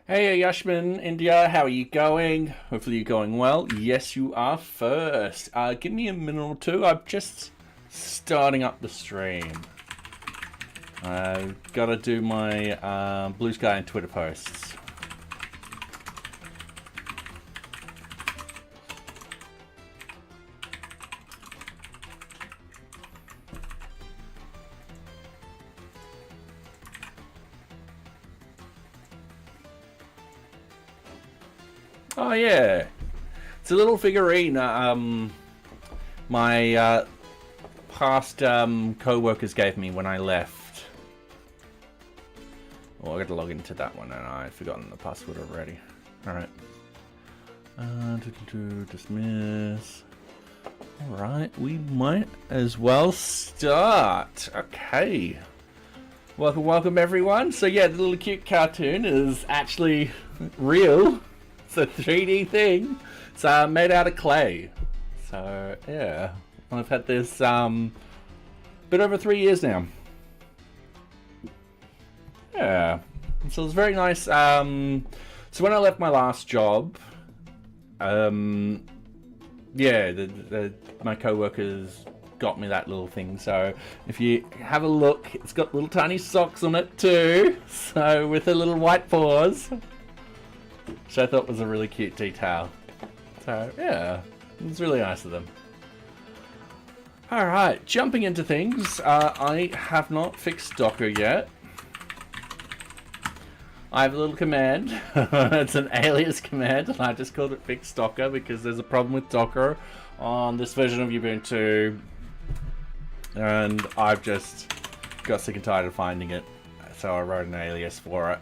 Hey Yashmin, India, how are you going? Hopefully you're going well. Yes, you are first. Give me a minute or two. I'm just starting up the stream. I've got to do my Blue Sky and Twitter posts. Oh yeah, it's a little figurine. My past co-workers gave me when I left. Oh, I got to log into that one, and I've forgotten the password already. All right. Dismiss. All right, we might as well start. Okay. Welcome everyone. So yeah, the little cute cartoon is actually real. It's a 3D thing. It's made out of clay. So yeah, I've had this bit over 3 years now. Yeah, so it's very nice. So when I left my last job, yeah, my co-workers got me that little thing. So if you have a look, it's got little tiny socks on it too. So with the little white paws. Which I thought was a really cute detail. So yeah, it's really nice of them. Alright, jumping into things. I have not fixed Docker yet. I have a little command. It's an alias command, and I just called it fix Docker because there's a problem with Docker on this version of Ubuntu. And I've just got sick and tired of finding it. So I wrote an alias for it.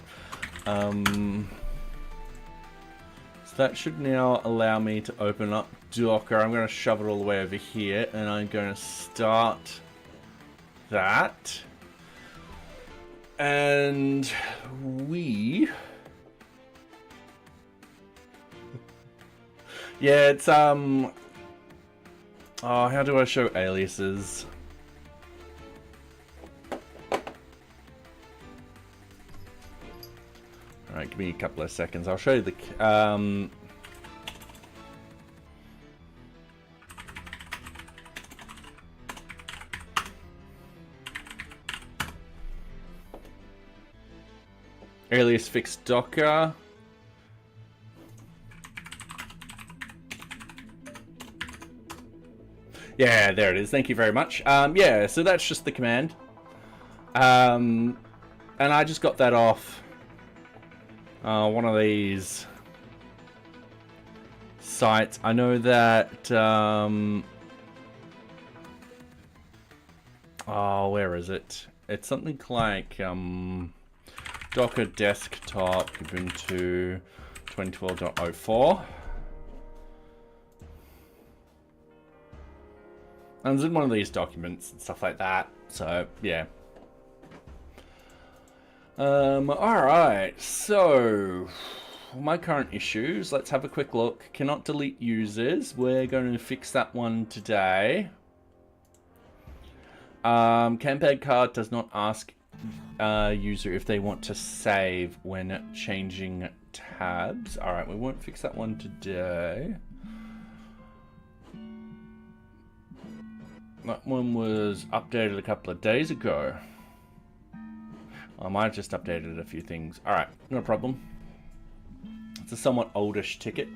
That should now allow me to open up Docker. I'm going to shove it all the way over here, and I'm going to start that. And yeah, it's oh, how do I show aliases? Alright, give me a couple of seconds. I'll show you the... alias fix Docker. Yeah, there it is. Thank you very much. Yeah, so that's just the command. And I just got that off one of these sites. I know that oh, where is it? It's something like Docker Desktop Ubuntu 2012.04. And it's in one of these documents and stuff like that. So yeah. Alright, so my current issues, let's have a quick look. Cannot delete users. We're going to fix that one today. Kanban card does not ask user if they want to save when changing tabs. Alright, we won't fix that one today. That one was updated a couple of days ago. I might have just updated a few things. Alright, no problem. It's a somewhat oldish ticket.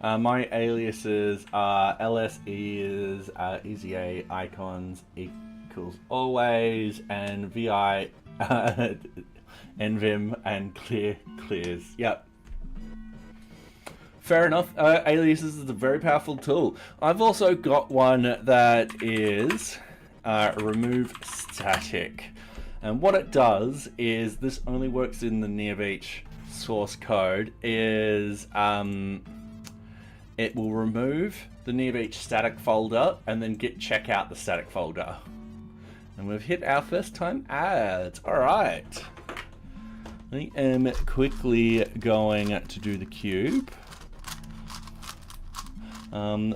My aliases are ls is EZA icons equals always, and vi nvim and clears. Yep. Fair enough. Aliases is a very powerful tool. I've also got one that is remove static. And what it does is, this only works in the NearBeach source code, is it will remove the NearBeach static folder and then git check out the static folder. And we've hit our first time ads. Alright. I am quickly going to do the cube.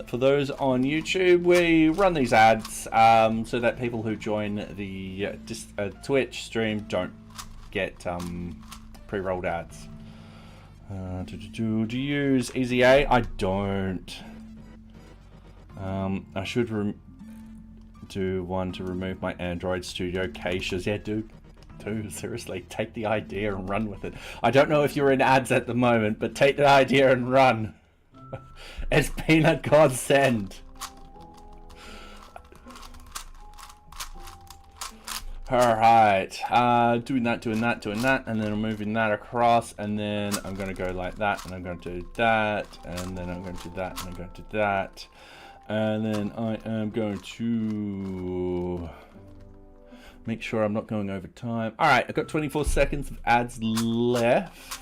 For those on YouTube, we run these ads so that people who join the Twitch stream don't get pre-rolled ads. Do you use EZA? I don't. I should do one to remove my Android Studio caches. Yeah, dude, seriously, take the idea and run with it. I don't know if you're in ads at the moment, but take the idea and run. It's been a godsend. Alright, doing that, and then I'm moving that across, and then I'm going to go like that, and I'm going to do that, and then I'm going to do that, and I'm going to do that, and then I am going to make sure I'm not going over time. Alright, I've got 24 seconds of ads left.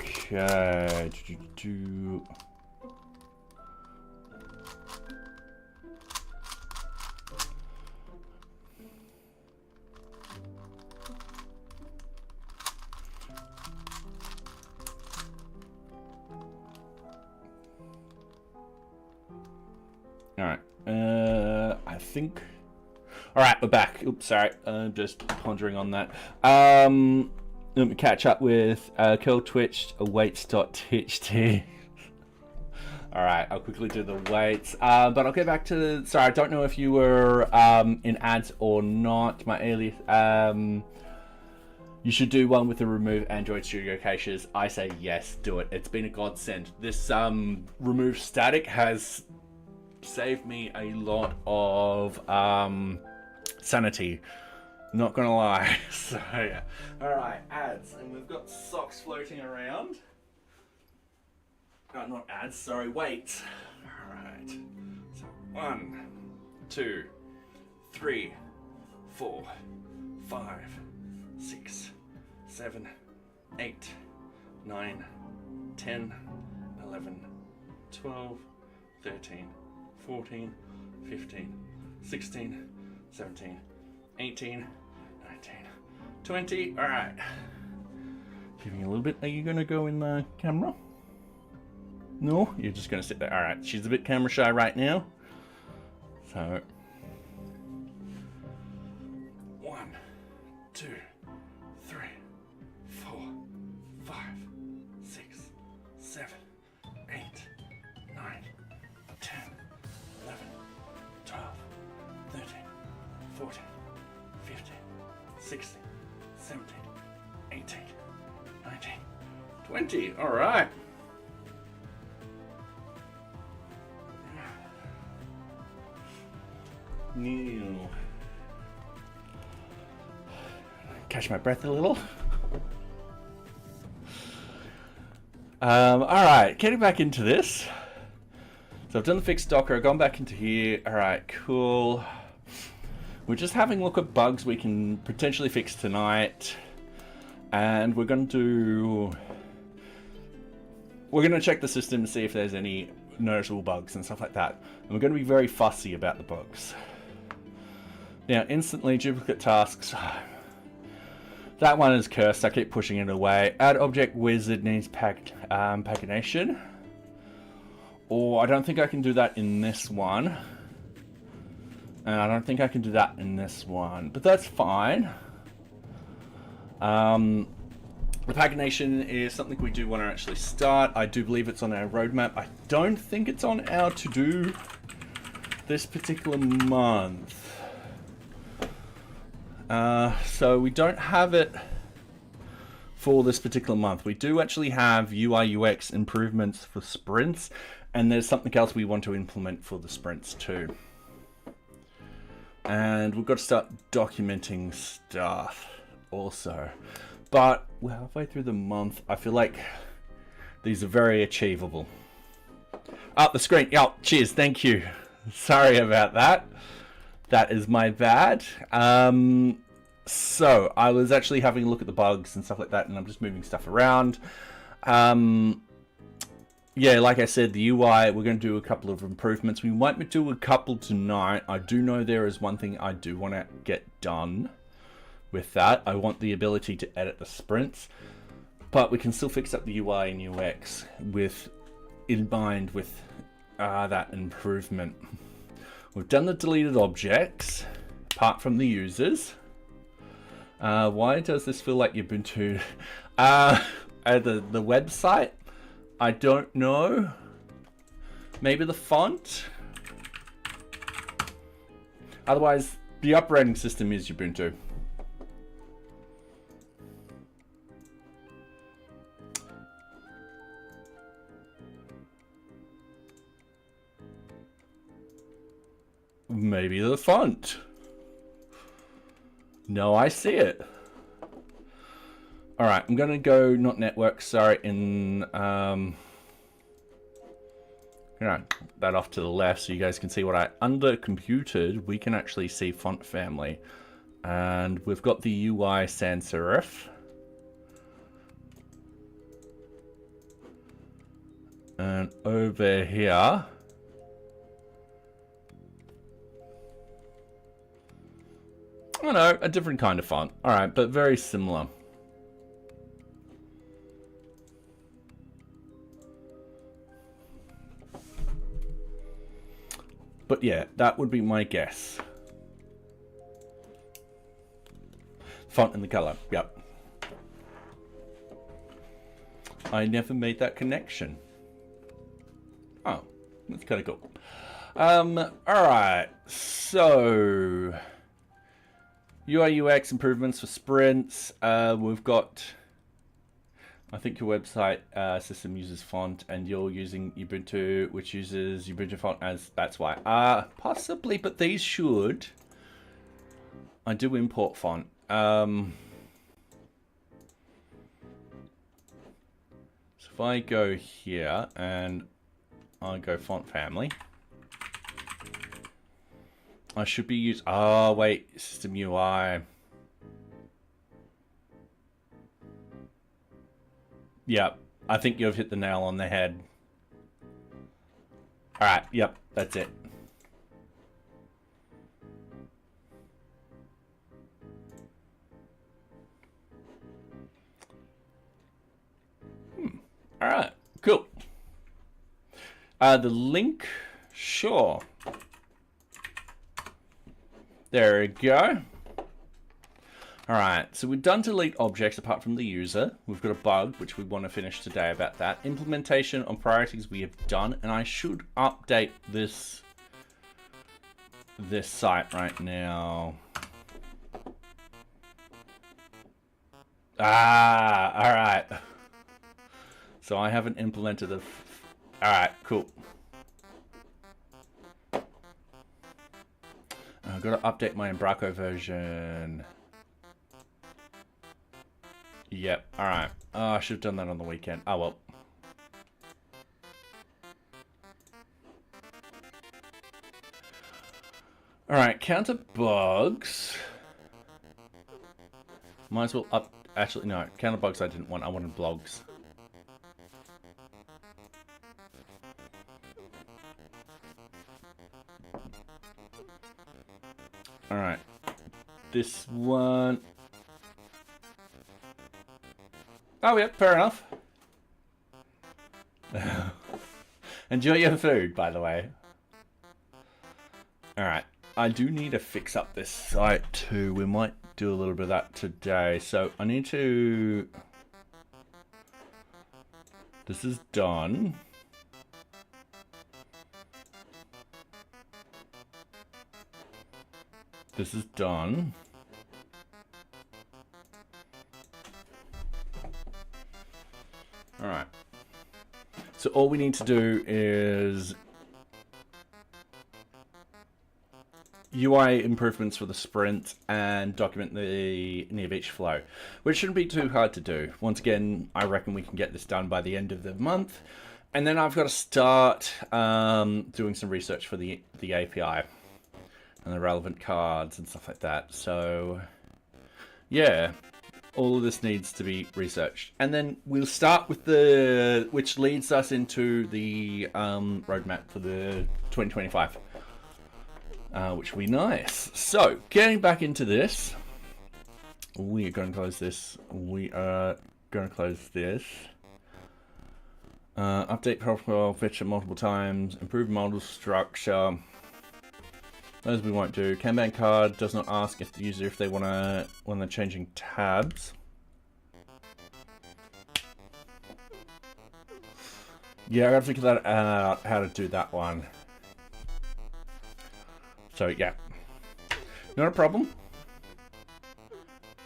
Okay, Alright, I think... Alright, we're back. Oops, sorry, I'm just pondering on that. Let me catch up with curl twitched awaits.txt. Alright, I'll quickly do the weights. But I'll get back to... Sorry, I don't know if you were in ads or not. My alias... you should do one with the remove Android Studio caches. I say yes, do it. It's been a godsend. This remove static has saved me a lot of sanity. Not gonna lie. So yeah. Alright, ads. And we've got socks floating around. Not ads, sorry, weights. Alright. So 1, 2, 3, 4, 5, 6, 7, 8, 9, 10, 11, 12, 13, 14, 15, 16, 17, 18, 19, 20. All right. Giving a little bit. Are you going to go in the camera? No? You're just going to sit there. All right. She's a bit camera shy right now. So. 1, 2, 3, 4, 5, 6, 7, 8, 9, 10, 11, 12, 13, 14, 15, 16, 17, 18, 19, 20. All right. New. Catch my breath a little. All right, getting back into this. So I've done the fixed Docker, I've gone back into here. All right, cool. We're just having a look at bugs we can potentially fix tonight. And we're going to check the system to see if there's any noticeable bugs and stuff like that. And we're going to be very fussy about the bugs. Now, instantly duplicate tasks. That one is cursed. I keep pushing it away. Add object wizard needs pagination. Or I don't think I can do that in this one. And I don't think I can do that in this one. But that's fine. The pagination is something we do want to actually start. I do believe it's on our roadmap. I don't think it's on our to-do this particular month. So we don't have it for this particular month. We do actually have UI UX improvements for sprints, and there's something else we want to implement for the sprints too. And we've got to start documenting stuff also. But we're halfway through the month. I feel like these are very achievable. Up the screen. Oh, cheers. Thank you. Sorry about that. That is my bad. So I was actually having a look at the bugs and stuff like that, and I'm just moving stuff around. Yeah, like I said, the UI, we're going to do a couple of improvements. We might do a couple tonight. I do know there is one thing I do want to get done with that. I want the ability to edit the sprints, but we can still fix up the UI and UX in mind with that improvement. We've done the deleted objects. apart from the users. Why does this feel like Ubuntu? The website? I don't know. Maybe the font? Otherwise, the operating system is Ubuntu. Maybe the font. No, I see it. All right, I'm gonna go not network. Sorry, in that off to the left so you guys can see what I under computed. We can actually see font family, and we've got the UI sans serif. And over here, I know, a different kind of font. All right, but very similar. But yeah, that would be my guess. Font and the color, yep. I never made that connection. Oh, that's kind of cool. All right, so UI UX improvements for sprints. We've got, I think your website system uses font, and you're using Ubuntu, which uses Ubuntu font as, that's why. Possibly, but these should. I do import font. So if I go here and I go font family, I should be using, oh wait, system UI. Yeah, I think you've hit the nail on the head. All right, yep, that's it. All right, cool. The link, sure. There we go. All right, so we've done delete objects apart from the user. We've got a bug, which we want to finish today about that. Implementation on priorities we have done, and I should update this site right now. All right. So I haven't implemented the, all right, cool. I've got to update my Embraco version. Yep, all right. Oh, I should have done that on the weekend. Oh, well. All right, counter bugs. Might as well up, actually, no, counter bugs I didn't want. I wanted blogs. All right, this one. Oh, yeah, fair enough. Enjoy your food, by the way. All right, I do need to fix up this site too. We might do a little bit of that today. So I need to, this is done. This is done. All right. So all we need to do is UI improvements for the sprint and document the NearBeach flow, which shouldn't be too hard to do. Once again, I reckon we can get this done by the end of the month. And then I've got to start doing some research for the API and the relevant cards and stuff like that. So yeah, all of this needs to be researched. And then we'll start with the, which leads us into the roadmap for the 2025, which will be nice. So getting back into this, we are going to close this. We are going to close this. Update profile feature multiple times, improve model structure. Those we won't do. Kanban card does not ask if the user if they wanna when they're changing tabs. Yeah, I gotta figure that out, how to do that one. So yeah, not a problem.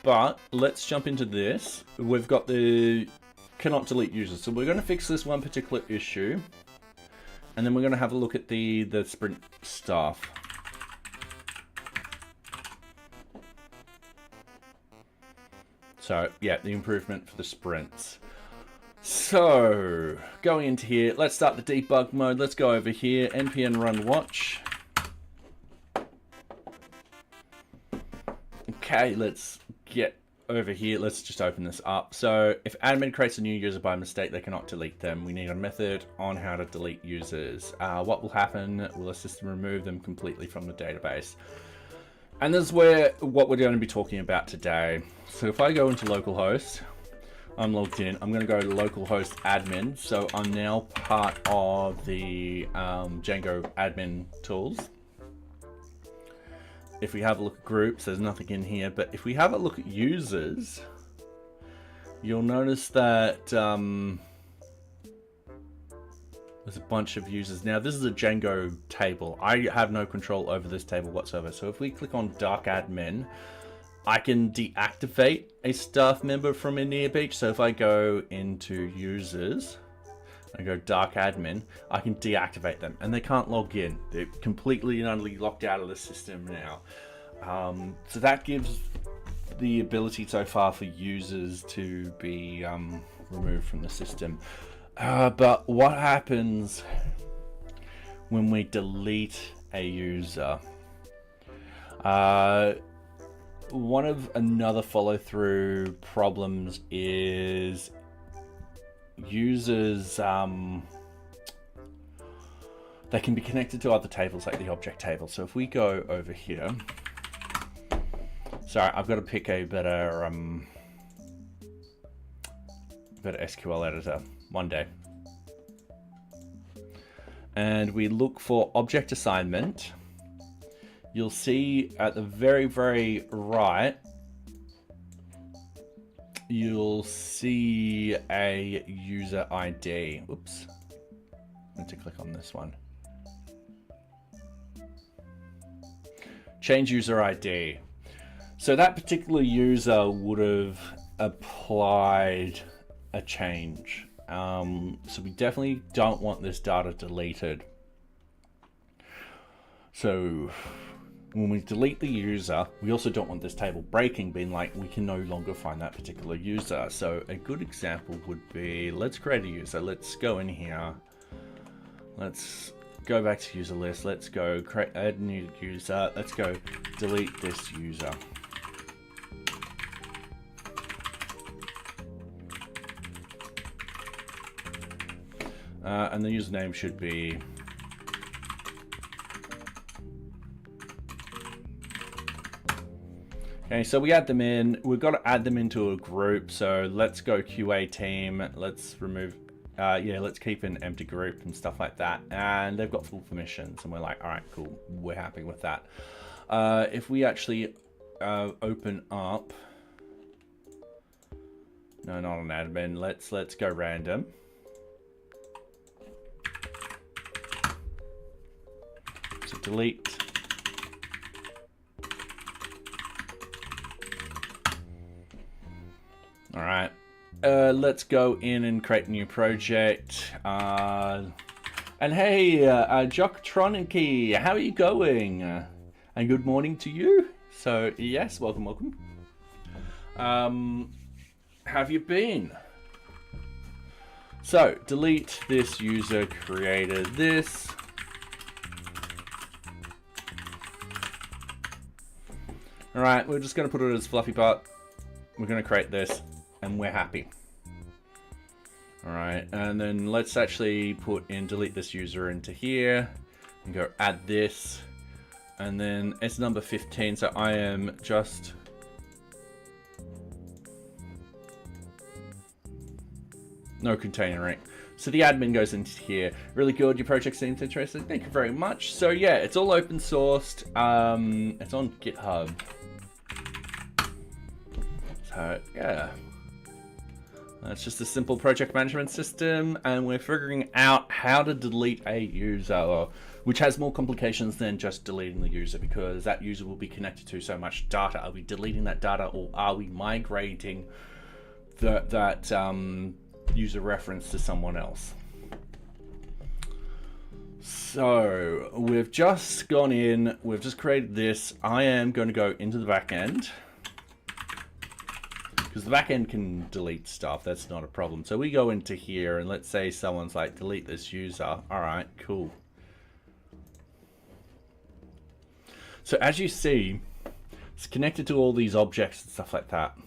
But let's jump into this. We've got the cannot delete users. So we're gonna fix this one particular issue. And then we're gonna have a look at the sprint stuff. So yeah, the improvement for the sprints. So going into here, let's start the debug mode. Let's go over here, npm run watch. Okay, let's get over here. Let's just open this up. So if admin creates a new user by mistake, they cannot delete them. We need a method on how to delete users. What will happen? Will the system remove them completely from the database? And this is what we're going to be talking about today. So if I go into localhost, I'm logged in. I'm going to go to localhost admin. So I'm now part of the Django admin tools. If we have a look at groups, there's nothing in here. But if we have a look at users, you'll notice that there's a bunch of users. Now, this is a Django table. I have no control over this table whatsoever. So if we click on dark admin, I can deactivate a staff member from a NearBeach. So if I go into users and go dark admin, I can deactivate them and they can't log in. They're completely and utterly locked out of the system now. So that gives the ability so far for users to be removed from the system. But what happens when we delete a user? One of another follow-through problems is users, they can be connected to other tables like the object table. So if we go over here, sorry, I've got to pick a better SQL editor one day. And we look for object assignment. You'll see at the very, very right, you'll see a user ID. Oops, I need to click on this one. Change user ID. So that particular user would have applied a change. So we definitely don't want this data deleted. So when we delete the user, we also don't want this table breaking, being like we can no longer find that particular user. So a good example would be, let's create a user. Let's go in here. Let's go back to user list. Let's go create add new user. Let's go delete this user. And the username should be okay, so we add them in. We've got to add them into a group. So let's go QA team. Let's remove, let's keep an empty group and stuff like that. And they've got full permissions. And we're like, all right, cool. We're happy with that. If we actually open up, no, not an admin. Let's go random. So delete. All right, let's go in and create a new project. And hey, Jocktron and Key, how are you going? And good morning to you. So yes, welcome. How have you been? So delete this user created this. All right, we're just going to put it as fluffy butt. We're going to create this. And we're happy. All right, and then let's actually put in delete this user into here and go add this. And then it's number 15, so I am just no containering. So the admin goes into here. Really good. Your project seems interesting. Thank you very much. So yeah, it's all open sourced. It's on GitHub. So yeah, that's just a simple project management system, and we're figuring out how to delete a user, which has more complications than just deleting the user, because that user will be connected to so much data. Are we deleting that data, or are we migrating that user reference to someone else? So we've just gone in, we've just created this. I am going to go into the backend, because the backend can delete stuff. That's not a problem. So we go into here, and let's say someone's like, delete this user. All right, cool. So as you see, it's connected to all these objects and stuff like that.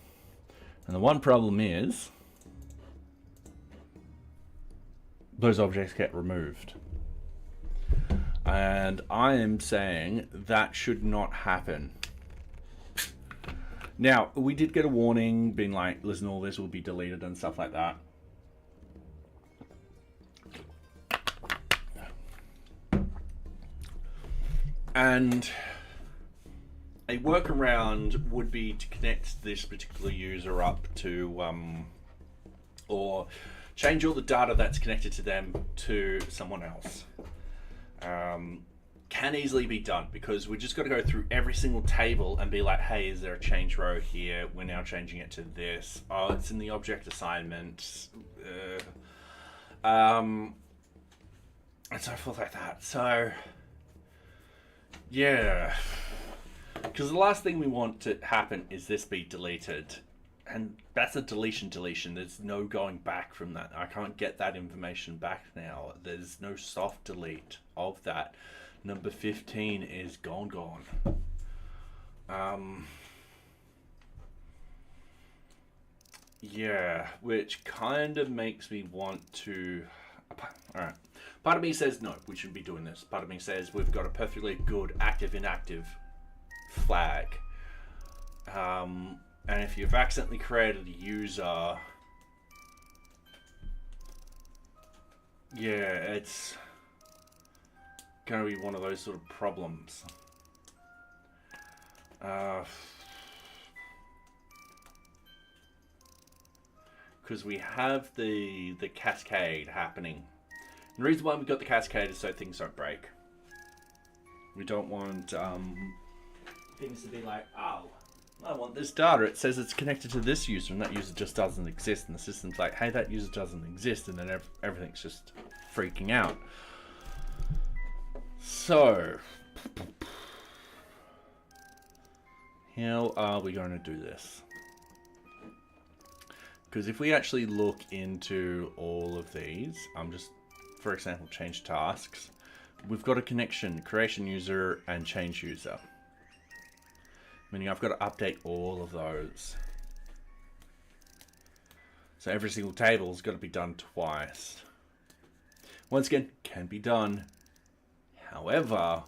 And the one problem is those objects get removed. And I am saying that should not happen. Now, we did get a warning being like, listen, all this will be deleted and stuff like that. And a workaround would be to connect this particular user up to, or change all the data that's connected to them to someone else. Can easily be done, because we just got to go through every single table and be like, hey, is there a change row here? We're now changing it to this. Oh, it's in the object assignment. And so forth like that. So yeah, because the last thing we want to happen is this be deleted, and that's a deletion. There's no going back from that. I can't get that information back now. There's no soft delete of that. Number 15 is gone. Yeah, which kind of makes me want to... Alright. Part of me says, no, we shouldn't be doing this. Part of me says, we've got a perfectly good active-inactive flag. And if you've accidentally created a user... Yeah, it's going to be one of those sort of problems. Because we have the cascade happening. And the reason why we got the cascade is so things don't break. We don't want things to be like, oh, I want this data. It says it's connected to this user, and that user just doesn't exist. And the system's like, hey, that user doesn't exist, and then everything's just freaking out. So, how are we going to do this? Because if we actually look into all of these, just, for example, change tasks, we've got a connection, creation user and change user. Meaning I've got to update all of those. So every single table's got to be done twice. Once again, can be done. However,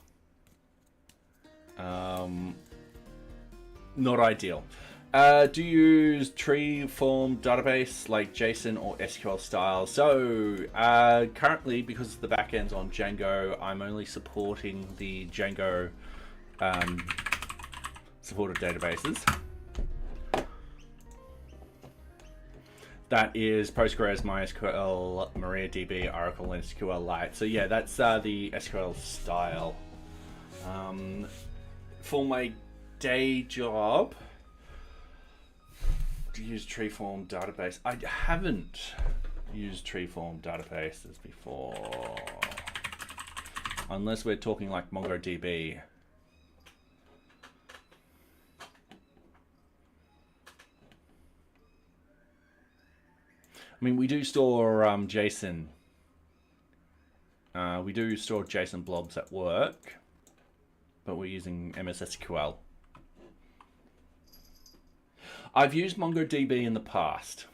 not ideal. Do you use tree form database like JSON or SQL style? So currently, because the backend's on Django, I'm only supporting the Django supported databases. That is Postgres, MySQL, MariaDB, Oracle, and SQLite. So yeah, that's the SQL style. For my day job, to use treeform database, I haven't used treeform databases before, unless we're talking like MongoDB. I mean, we do store JSON. We do store JSON blobs at work, but we're using MS SQL. I've used MongoDB in the past.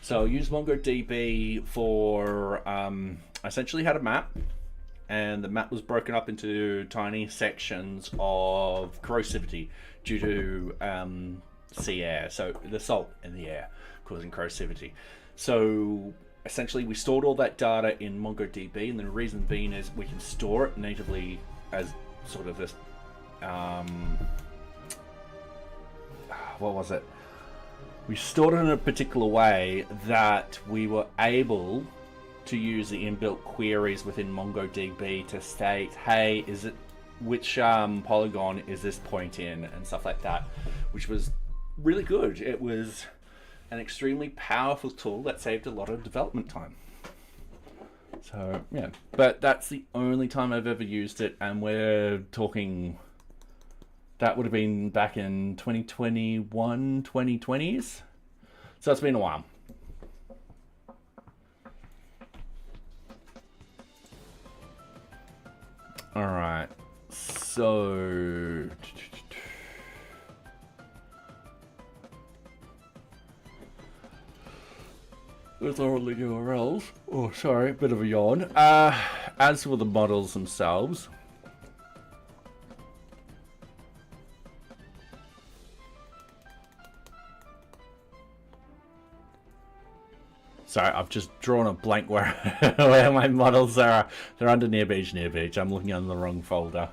So I used MongoDB for, essentially had a map, and the map was broken up into tiny sections of corrosivity due to sea air, so the salt in the air causing corrosivity. So essentially we stored all that data in MongoDB, and the reason being is we can store it natively as sort of this, what was it? We stored it in a particular way that we were able to use the inbuilt queries within MongoDB to state, hey, is it which polygon is this point in, and stuff like that, which was really good. It was an extremely powerful tool that saved a lot of development time. So yeah, but that's the only time I've ever used it, and we're talking, that would have been back in 2021, 2020s. So it's been a while. All right, so with all the URLs, oh sorry, bit of a yawn. As for the models themselves, sorry, I've just drawn a blank where my models are. They're under NearBeach. I'm looking under the wrong folder.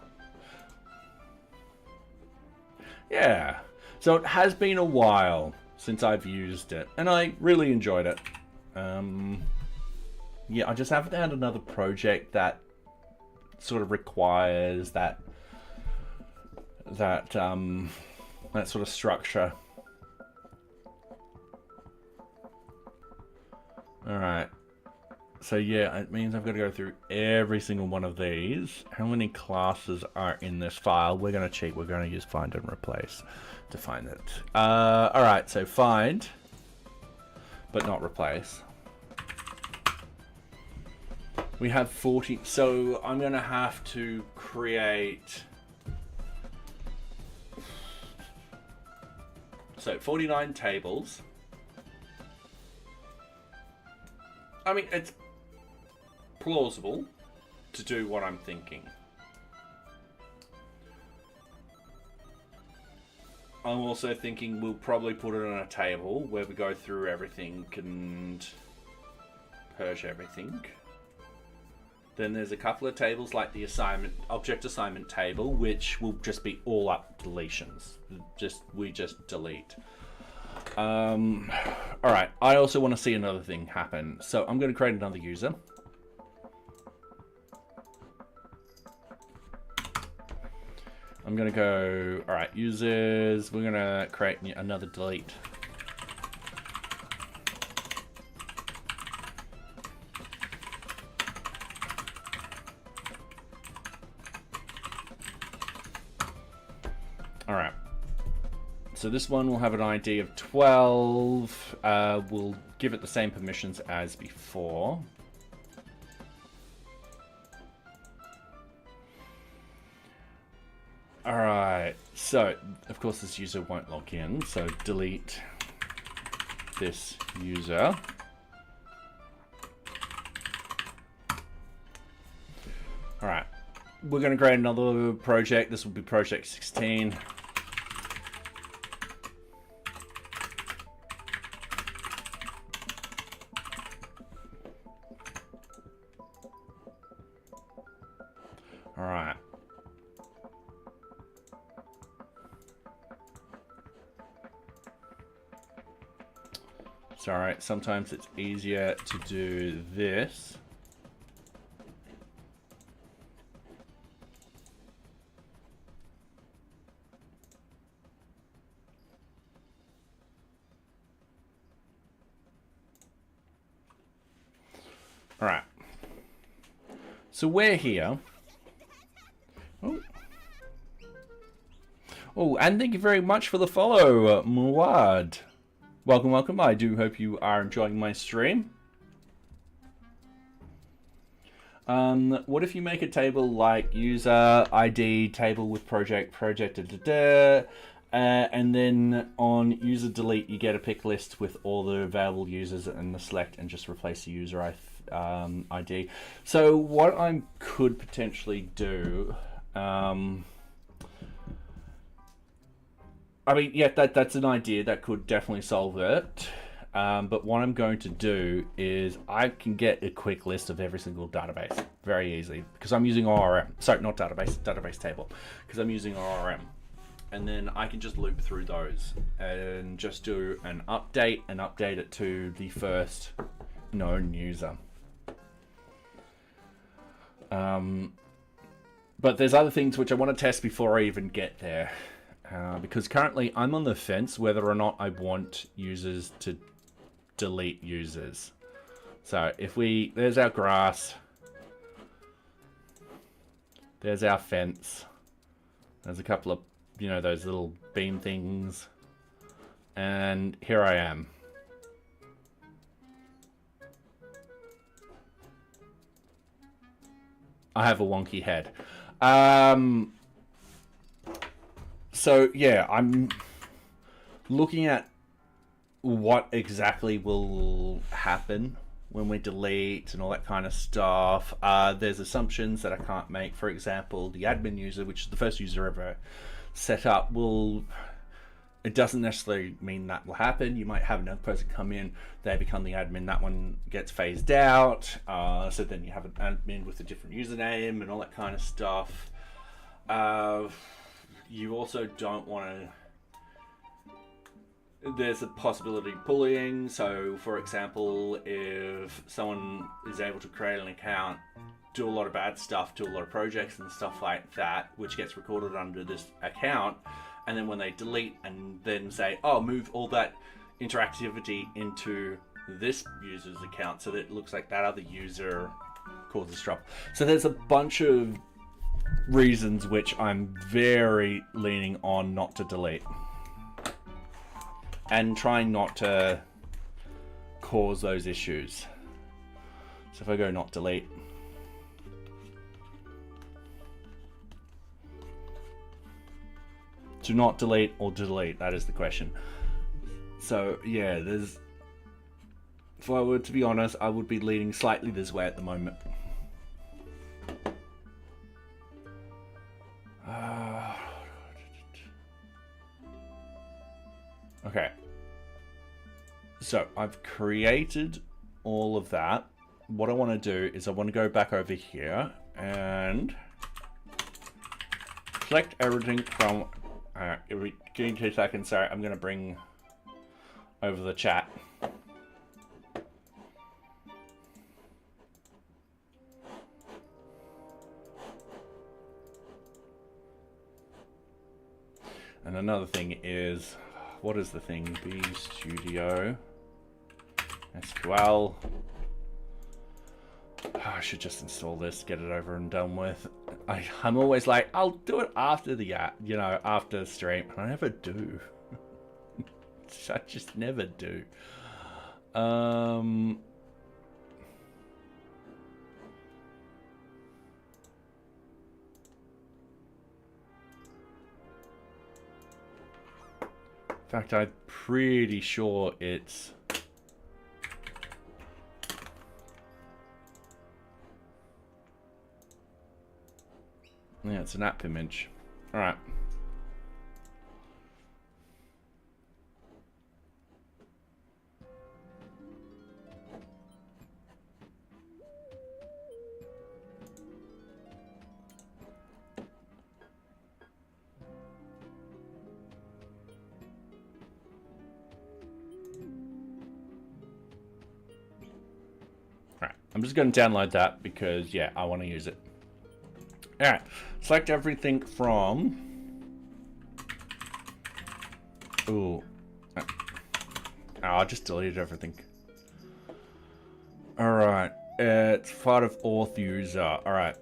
Yeah, so it has been a while since I've used it, and I really enjoyed it. Yeah, I just haven't had another project that sort of requires that sort of structure. Alright, so yeah, it means I've got to go through every single one of these. How many classes are in this file? We're going to cheat. We're going to use find and replace to find it. Alright, so find, but not replace. We have 40, so I'm going to have to create, so 49 tables. I mean, it's plausible to do what I'm thinking. I'm also thinking we'll probably put it on a table where we go through everything and purge everything. Then there's a couple of tables like the object assignment table, which will just be all up deletions. We just delete. Alright, I also want to see another thing happen. So I'm going to create another user. I'm going to go, alright, users, we're going to create another delete. Alright. So this one will have an ID of 12. We'll give it the same permissions as before. Alright, so of course this user won't log in, so delete this user. Alright, we're going to create another project. This will be project 16. Alright. Sorry, sometimes it's easier to do this. Alright. So we're here. Oh, and thank you very much for the follow, Muad. Welcome, welcome. I do hope you are enjoying my stream. What if you make a table like user ID table with project, and then on user delete you get a pick list with all the available users and the select and just replace the user ID. So what I could potentially do, I mean, yeah, that's an idea that could definitely solve it. But what I'm going to do is I can get a quick list of every single database very easily because I'm using ORM. Sorry, not database table, because I'm using ORM. And then I can just loop through those and just do an update and update it to the first known user. But there's other things which I want to test before I even get there. Because currently I'm on the fence whether or not I want users to delete users. So if there's our grass, there's our fence, there's a couple of, those little beam things, and here I am. I have a wonky head. So yeah, I'm looking at what exactly will happen when we delete and all that kind of stuff. There's assumptions that I can't make. For example, the admin user, which is the first user ever set up, it doesn't necessarily mean that will happen. You might have another person come in, they become the admin, that one gets phased out. So then you have an admin with a different username and all that kind of stuff. You also don't want to... There's a possibility of bullying. So, for example, if someone is able to create an account, do a lot of bad stuff, do a lot of projects and stuff like that, which gets recorded under this account, and then when they delete and then say, oh, move all that interactivity into this user's account so that it looks like that other user causes trouble. So there's a bunch of reasons which I'm very leaning on not to delete and trying not to cause those issues. So if I go not delete, to not delete or delete, that is the question. So yeah, if I were to be honest, I would be leaning slightly this way at the moment. Okay, so I've created all of that. What I want to do is I want to go back over here and select everything from... give me 2 seconds, sorry, I'm going to bring over the chat. And another thing is, what is the thing? B Studio, SQL. Oh, I should just install this, get it over and done with. I'm always like, I'll do it after the after the stream, and I never do. I just never do. In fact, I'm pretty sure it's... Yeah, it's an app image. All right. I'm just going to download that because, yeah, I want to use it. All right, select everything from... Ooh. Oh, I just deleted everything. All right, it's part of auth user. All right.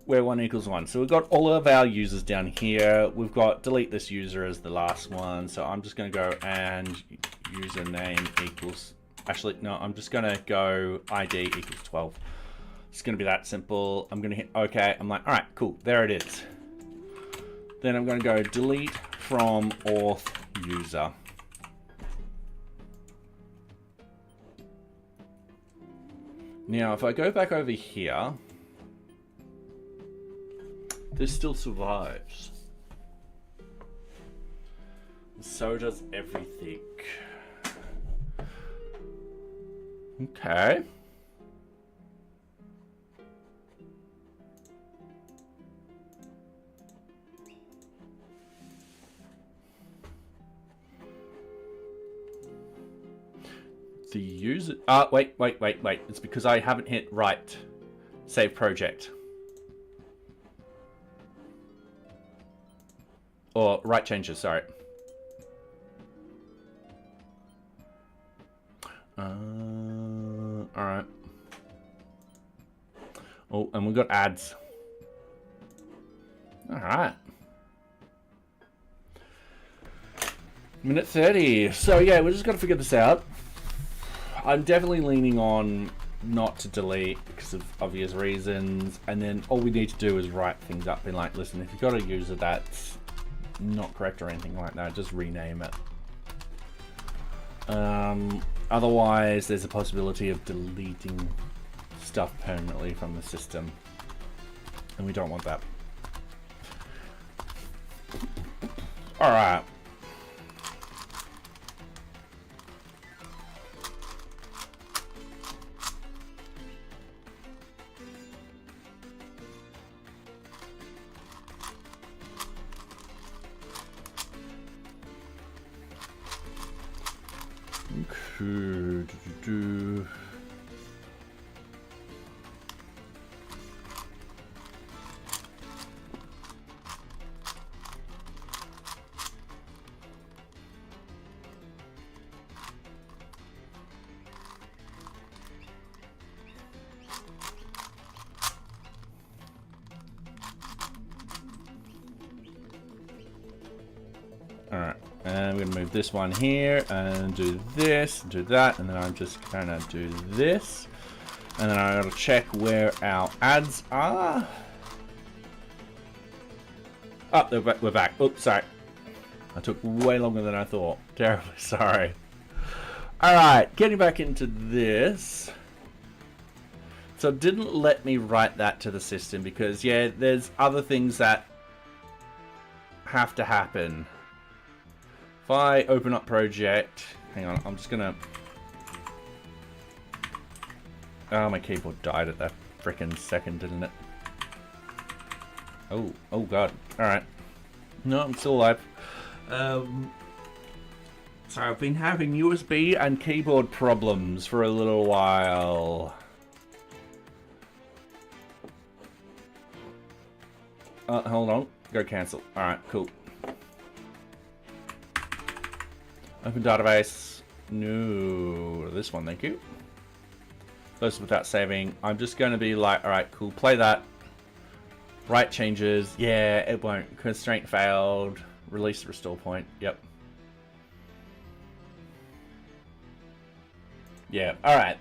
Where 1 equals 1. So we've got all of our users down here. We've got delete this user as the last one. So I'm just going to go and username equals... Actually, no, I'm just going to go ID equals 12. It's going to be that simple. I'm going to hit OK. I'm like, all right, cool. There it is. Then I'm going to go delete from auth user. Now, if I go back over here... This still survives. So does everything. Okay. The user... wait. It's because I haven't hit right. Save project. Or right changes, sorry. Alright. Oh, and we've got ads. Alright. Minute 30. So yeah, we're just gonna figure this out. I'm definitely leaning on not to delete because of obvious reasons, and then all we need to do is write things up and like, listen, if you've got a user that's not correct or anything like that, just rename it. Otherwise, there's a possibility of deleting stuff permanently from the system, and we don't want that. All right. Alright, and we're going to move this one here and do this, do that, and then I'm just going to do this. And then I'm going to check where our ads are. Oh, we're back. Oops, sorry. I took way longer than I thought. Terribly sorry. Alright, getting back into this. So it didn't let me write that to the system because, yeah, there's other things that have to happen. If I open up project, hang on, I'm just gonna... Oh, my keyboard died at that frickin' second, didn't it? Oh god. Alright. No, I'm still alive. So I've been having USB and keyboard problems for a little while. Hold on. Go cancel. Alright, cool. Open database. No, this one, thank you. Close without saving. I'm just going to be like, alright, cool, play that. Write changes. Yeah, it won't. Constraint failed. Release the restore point. Yep. Yeah, alright.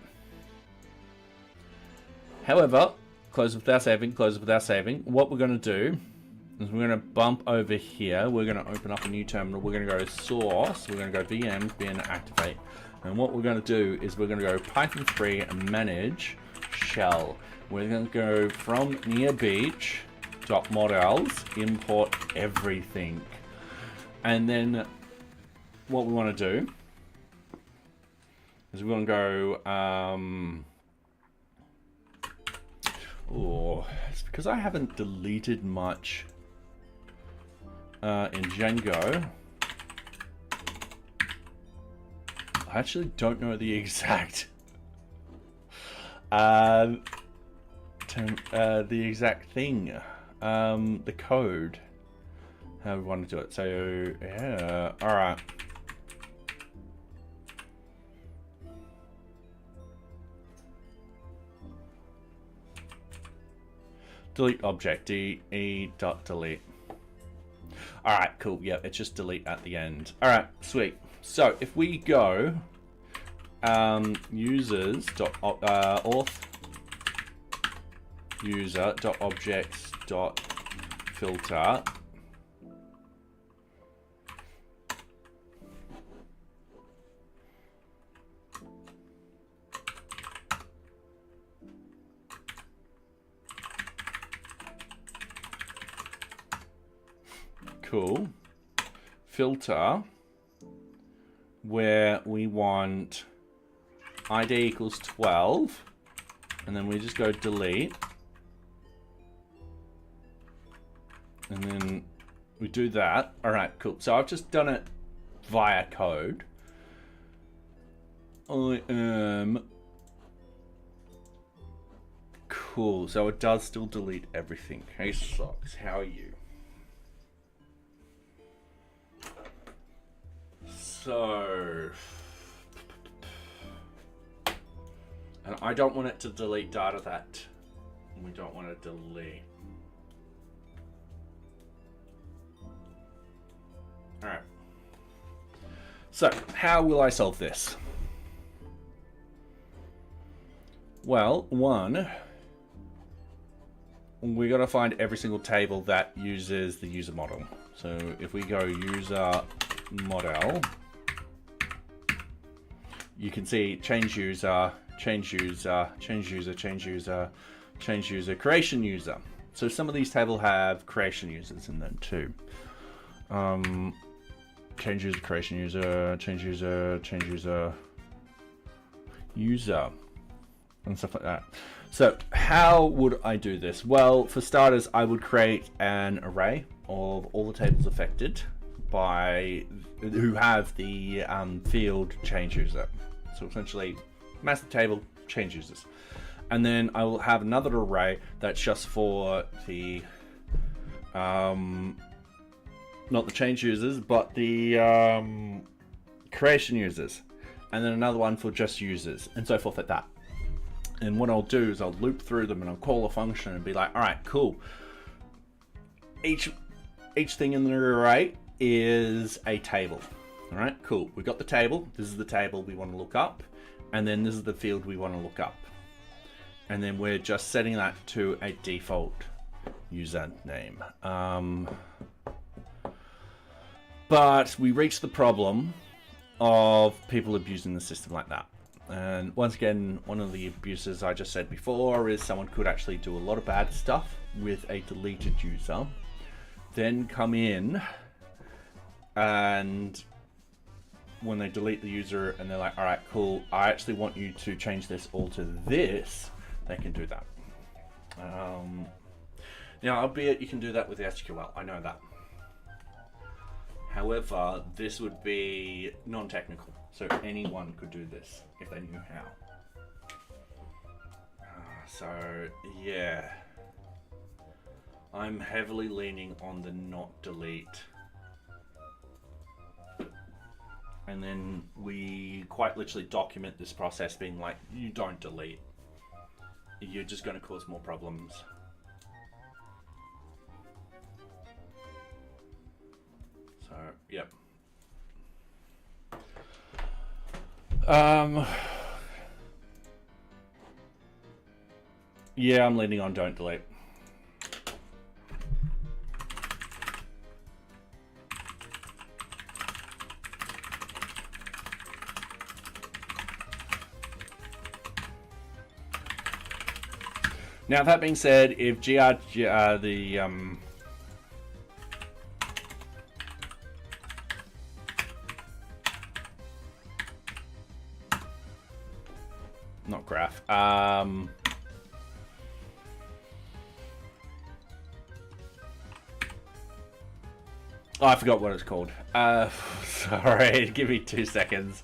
However, close without saving, close without saving. What we're going to do is we're going to bump over here. We're going to open up a new terminal. We're going to go source. We're going to go VM, bin, activate. And what we're going to do is we're going to go Python 3 and manage shell. We're going to go from NearBeach .models, import everything. And then what we want to do is we're going to go, it's because I haven't deleted much in Django. I actually don't know the exact the exact thing, the code, how we want to do it. So yeah, all right. Delete object, delete. All right, cool. Yeah, it's just delete at the end. All right, sweet. So if we go users.auth user.objects.filter, cool. Filter, where we want ID equals 12, and then we just go delete. And then we do that. All right, cool. So I've just done it via code. I am cool. So it does still delete everything. Hey, Socks, how are you? So, and I don't want it to delete data that we don't want to delete. All right. So, how will I solve this? Well, one, we got to find every single table that uses the user model. So, if we go user model, you can see change user, change user, change user, change user, change user, creation user. So some of these tables have creation users in them too. Change user, creation user, change user, change user, user, and stuff like that. So how would I do this? Well, for starters, I would create an array of all the tables affected by who have the field change user. So essentially, master table change users, and then I will have another array that's just for the not the change users, but the creation users, and then another one for just users, and so forth like that. And what I'll do is I'll loop through them and I'll call a function and be like, all right, cool. Each thing in the array is a table. All right, cool. We've got the table. This is the table we want to look up. And then this is the field we want to look up. And then we're just setting that to a default username. But we reach the problem of people abusing the system like that. And once again, one of the abuses I just said before is someone could actually do a lot of bad stuff with a deleted user, then come in and when they delete the user and they're like, all right, cool, I actually want you to change this all to this, they can do that. Now, albeit you can do that with SQL, I know that. However, this would be non-technical, so anyone could do this if they knew how. So, yeah. I'm heavily leaning on the not delete. And then we quite literally document this process being like, you don't delete. You're just going to cause more problems. So, yep. Yeah, I'm leaning on don't delete. Now, that being said, if not graph, oh, I forgot what it's called. Sorry, give me 2 seconds.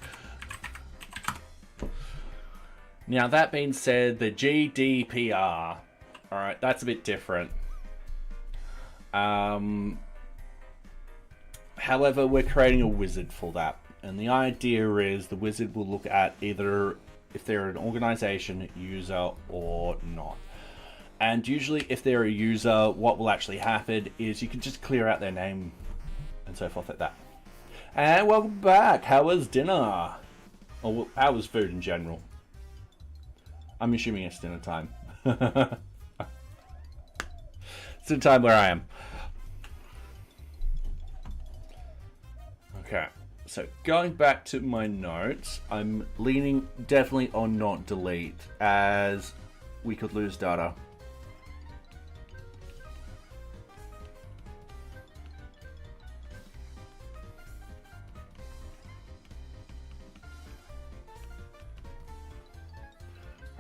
Now, that being said, the GDPR, all right, that's a bit different. However, we're creating a wizard for that. And the idea is the wizard will look at either if they're an organization, user, or not. And usually if they're a user, what will actually happen is you can just clear out their name and so forth like that. And welcome back. How was dinner? Or how was food in general? I'm assuming it's dinner time. It's the time where I am. Okay, so going back to my notes, I'm leaning definitely on not delete, as we could lose data.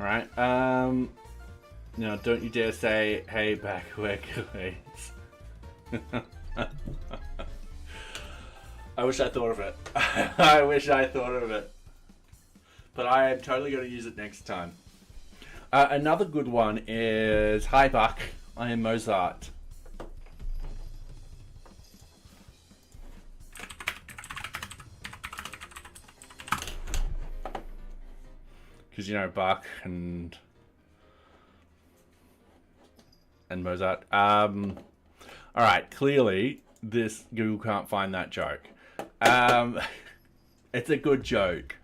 All right. Now, don't you dare say, "Hey, back where ways." I wish I thought of it. I wish I thought of it. But I am totally going to use it next time. Another good one is, "Hi, Buck. I am Mozart." Because, you know, Bach and Mozart. Alright, clearly, this Google can't find that joke. It's a good joke.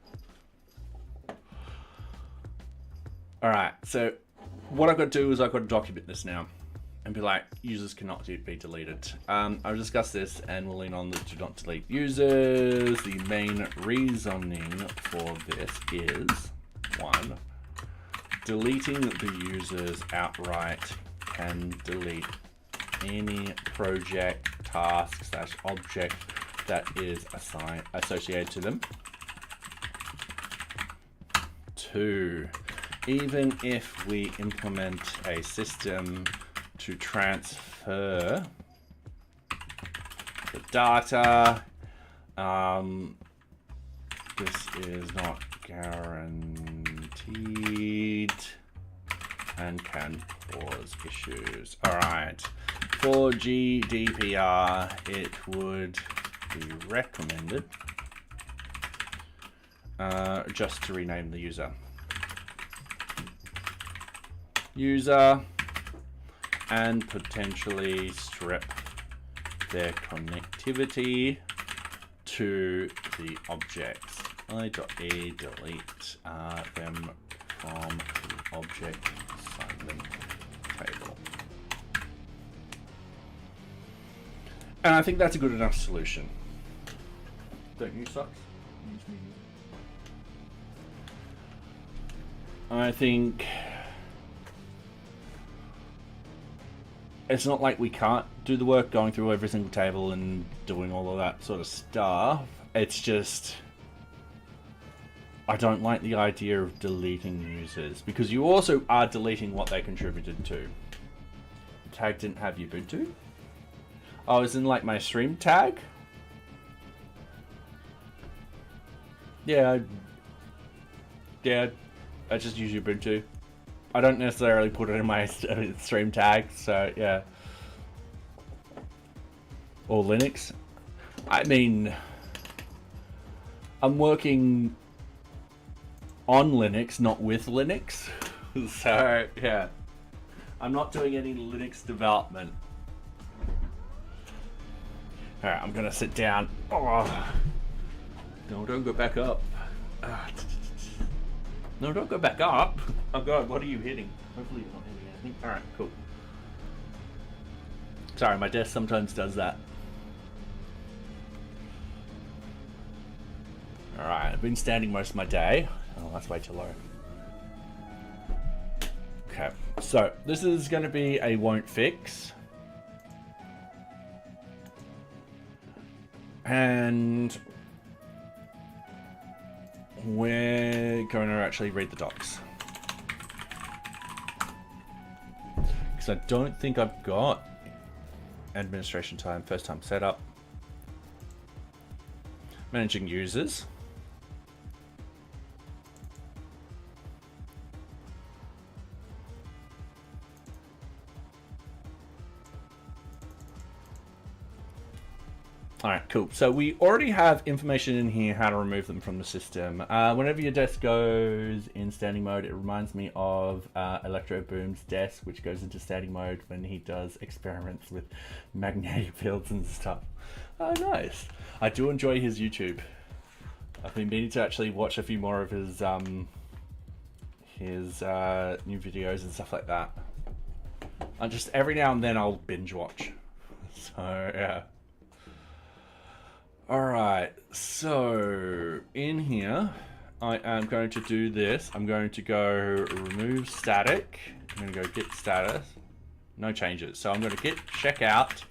Alright, so what I've got to do is I've got to document this now. And be like, users cannot be deleted. I'll discuss this and we'll lean on the do not delete users. The main reasoning for this is, 1, deleting the users outright can delete any project, task, / object that is associated to them. 2, even if we implement a system to transfer the data, this is not guaranteed and can cause issues. Alright, for GDPR, it would be recommended just to rename the user and potentially strip their connectivity to the objects. I.e. delete them from the object assignment table. And I think that's a good enough solution. Don't you, Socks? I think it's not like we can't do the work going through every single table and doing all of that sort of stuff. It's just, I don't like the idea of deleting users, because you also are deleting what they contributed to. The tag didn't have Ubuntu. Oh, it's in like my stream tag? Yeah, I just use Ubuntu. I don't necessarily put it in my stream tag, so yeah. Or Linux. I mean, I'm working on Linux, not with Linux. So yeah, I'm not doing any Linux development. All right, I'm gonna sit down. Oh. No, don't go back up. No, don't go back up. Oh god, what are you hitting? Hopefully you're not hitting anything. Alright, cool. Sorry, my desk sometimes does that. Alright, I've been standing most of my day. Oh, that's way too low. Okay, so this is going to be a won't fix. And we're going to actually read the docs. Because I don't think I've got administration time, first time setup, managing users. Alright, cool. So we already have information in here how to remove them from the system. Whenever your desk goes in standing mode, it reminds me of Electro Boom's desk, which goes into standing mode when he does experiments with magnetic fields and stuff. Oh, nice. I do enjoy his YouTube. I've been meaning to actually watch a few more of his new videos and stuff like that. I just, every now and then I'll binge watch. So, yeah. Alright, so in here, I am going to do this. I'm going to go remove static. I'm going to go git status. No changes. So I'm going to git checkout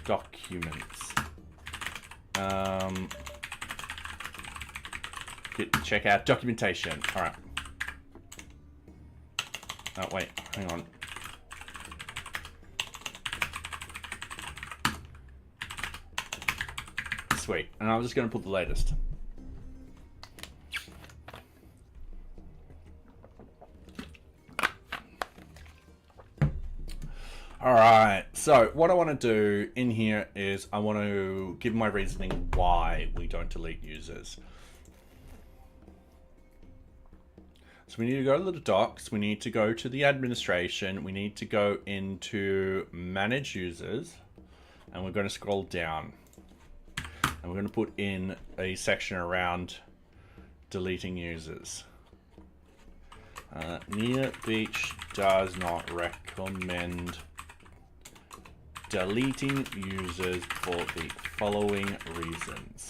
documents. Git checkout documentation. Alright. Oh, wait, hang on. Sweet. And I'm just going to put the latest. All right. So what I want to do in here is I want to give my reasoning why we don't delete users. So we need to go to the docs, we need to go to the administration, we need to go into manage users, and we're going to scroll down. And we're going to put in a section around deleting users. NearBeach does not recommend deleting users for the following reasons.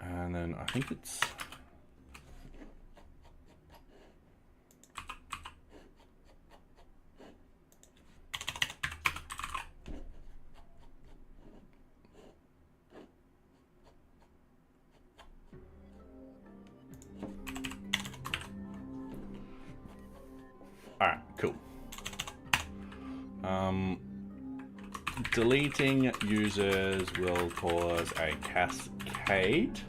And then I think it's... Alright, cool. Deleting users will cause a cascade,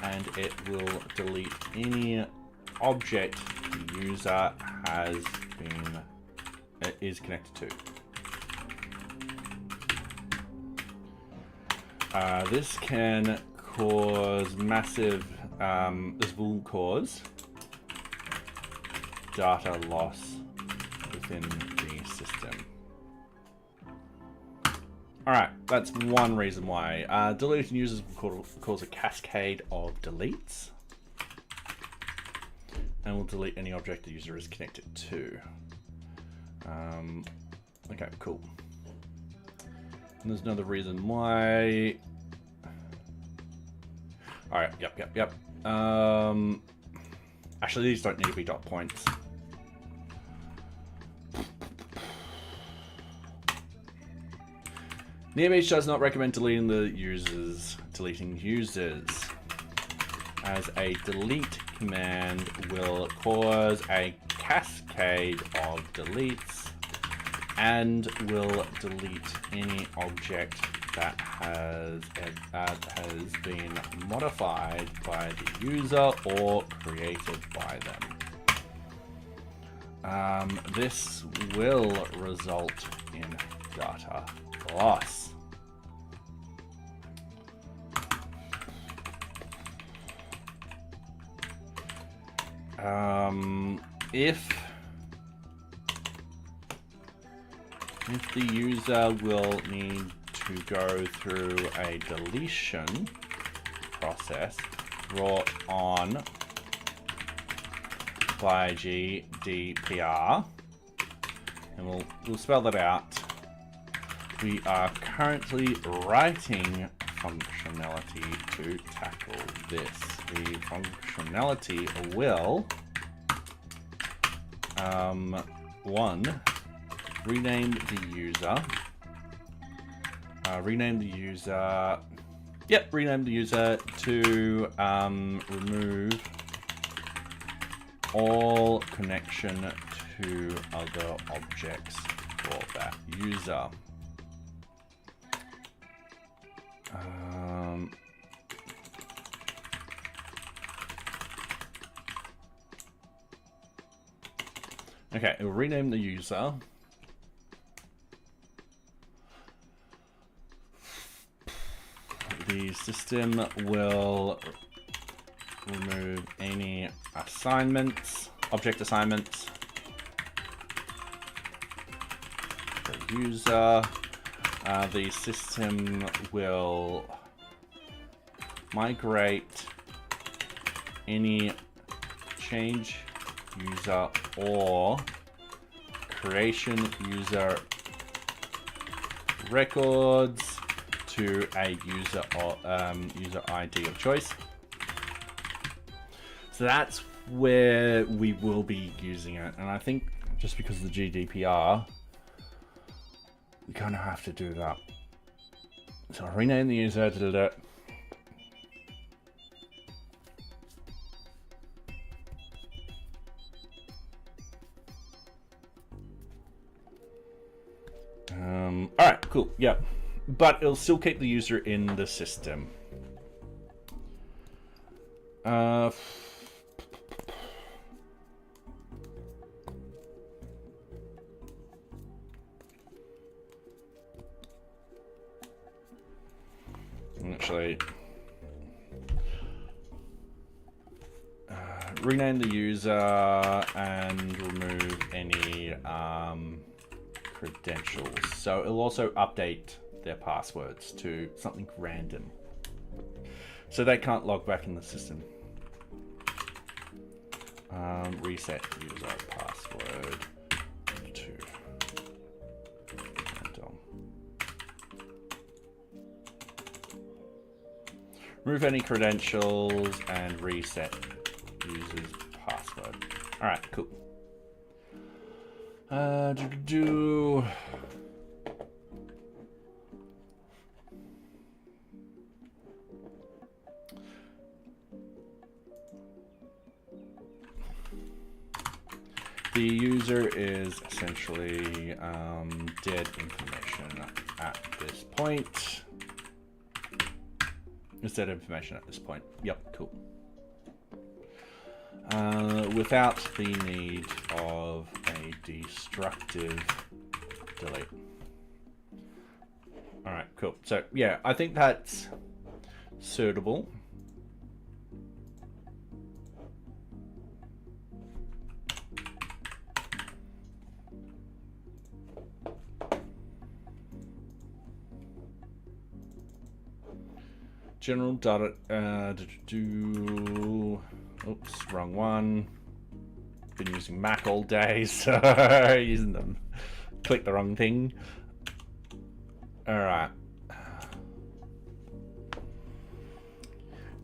and it will delete any object the user is connected to. This can cause massive, this will cause data loss within the system. Alright, that's one reason why. Deleting users will cause a cascade of deletes, and will delete any object the user is connected to. Okay, cool. And there's another reason why. Alright, yep. Actually, these don't need to be dot points. NearBeach does not recommend deleting users, as a delete command will cause a cascade of deletes and will delete any object that has been modified by the user or created by them. This will result in data loss. If the user will need to go through a deletion process brought on by GDPR, and we'll spell that out. We are currently writing functionality to tackle this. The functionality will one, rename the user. Rename the user to remove all connection to other objects for that user. Okay, it will rename the user. The system will remove any object assignments. The user, the system will migrate any change user or creation user records to a user or user ID of choice. So that's where we will be using it, and I think just because of the GDPR, we kind of have to do that. So I'll rename the user to Alright, cool, yep. But it'll still keep the user in the system. Actually, rename the user and remove any credentials. So it'll also update their passwords to something random, so they can't log back in the system. Reset user password to random. Remove any credentials and reset user's password. All right, cool. The user is essentially dead information at this point. It's dead information at this point. Yep, cool. Without the need of a destructive delete. All right, cool. So yeah, I think that's suitable. General data, oops, wrong one. Been using Mac all day, so using them. Click the wrong thing. All right.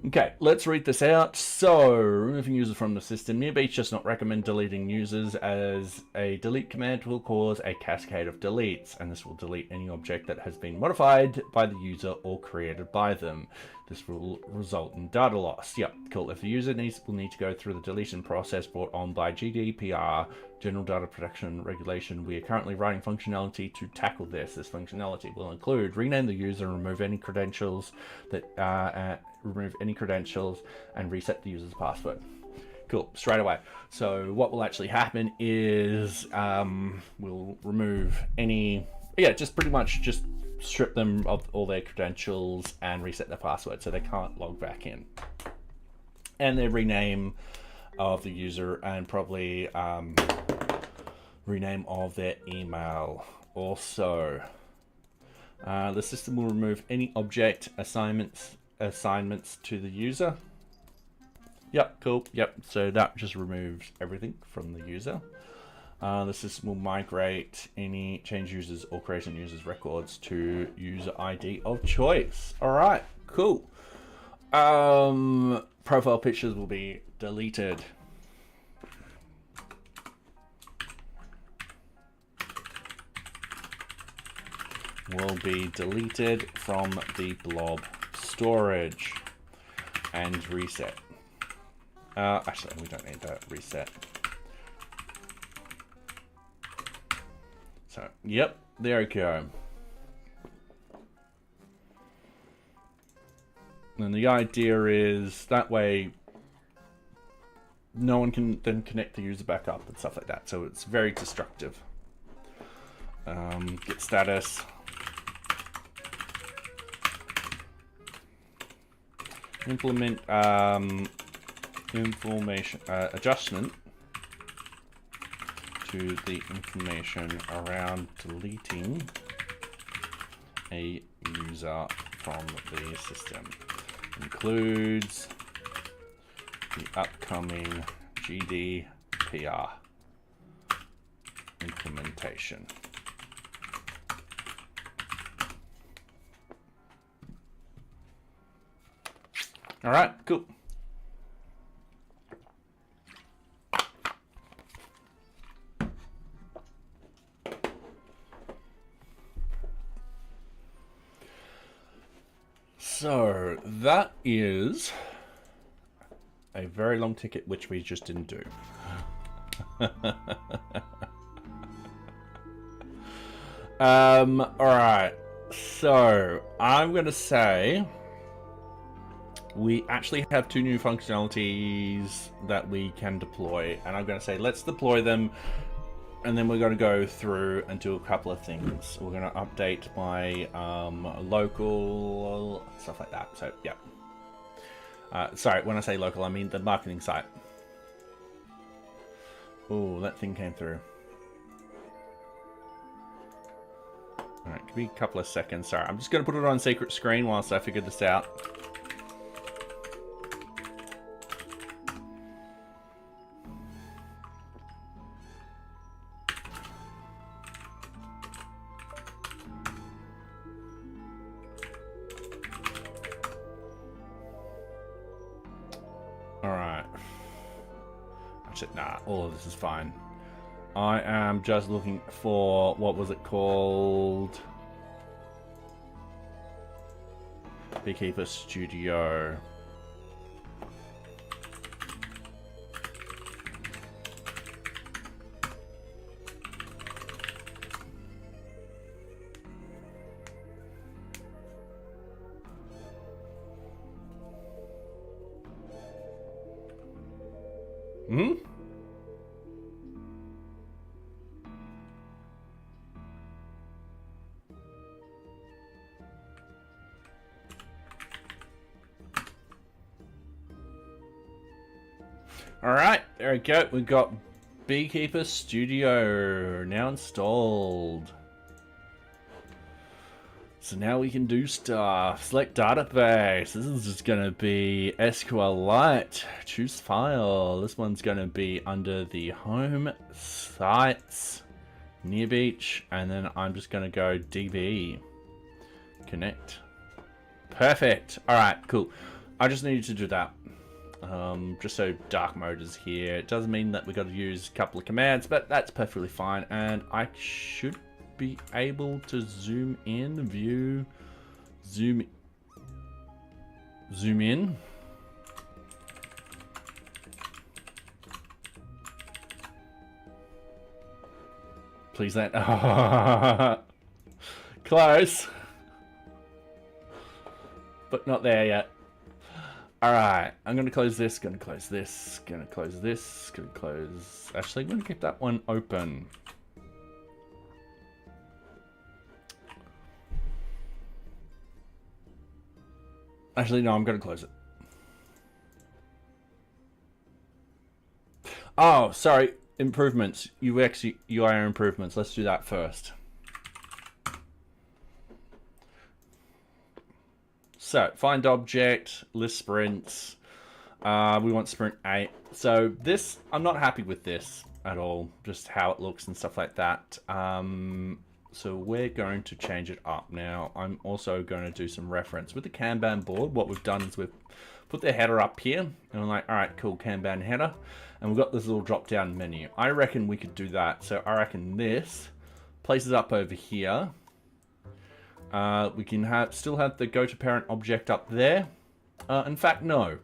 Okay, let's read this out. So, removing users from the system. NearBeach does not recommend deleting users, as a delete command will cause a cascade of deletes, and this will delete any object that has been modified by the user or created by them. This will result in data loss. Yep, cool. If the user will need to go through the deletion process brought on by GDPR, General Data Protection Regulation, we are currently writing functionality to tackle this. This functionality will include rename the user, remove any credentials that and reset the user's password. Cool, straight away. So what will actually happen is we'll remove any, just pretty much just strip them of all their credentials and reset their password so they can't log back in. And their rename of the user and probably rename of their email also. The system will remove any object assignments to the user. Yep, cool. Yep, so that just removes everything from the user. The system will migrate any change users or creation users records to user ID of choice. All right, cool. Profile pictures will be deleted. Will be deleted from the blob storage and reset. Actually, we don't need that reset. So, yep, there we go. And the idea is that way no one can then connect the user back up and stuff like that. So it's very destructive. Get status. Implement information adjustment to the information around deleting a user from the system. Includes the upcoming GDPR implementation. All right, cool. So that is a very long ticket, which we just didn't do. Alright. So, I'm going to say we actually have 2 new functionalities that we can deploy. And I'm going to say let's deploy them. And then we're going to go through and do a couple of things. We're going to update my local, stuff like that. So, yeah. Sorry, when I say local, I mean the marketing site. Oh, that thing came through. Alright, give me a couple of seconds. Sorry, I'm just going to put it on secret screen whilst I figure this out. Alright. Actually, nah, all of this is fine. I am just looking for, what was it called? Beekeeper Studio. Hmm? Alright, there we go. We've got Beekeeper Studio now installed. So now we can do stuff. Select database. This is just going to be SQLite. Choose file. This one's going to be under the home sites, NearBeach, and then I'm just going to go DB. Connect. Perfect. Alright, cool. I just needed to do that. Just so dark mode is here. It doesn't mean that we got to use a couple of commands, but that's perfectly fine. And I should be able to zoom in, view, zoom in. Please let. Close, but not there yet. Alright, I'm gonna close this, gonna close this, gonna close this, gonna close. Actually, I'm gonna keep that one open. Actually, no, I'm gonna close it. Oh, sorry, improvements. UX, UI improvements. Let's do that first. So, find object, list sprints. We want sprint 8. So this, I'm not happy with this at all. Just how it looks and stuff like that. So we're going to change it up now. I'm also going to do some reference with the Kanban board. What we've done is we've put the header up here, and we're like, all right, cool, Kanban header, and we've got this little drop-down menu. I reckon we could do that. So I reckon this places up over here. We can still have the go to parent object up there. In fact, no,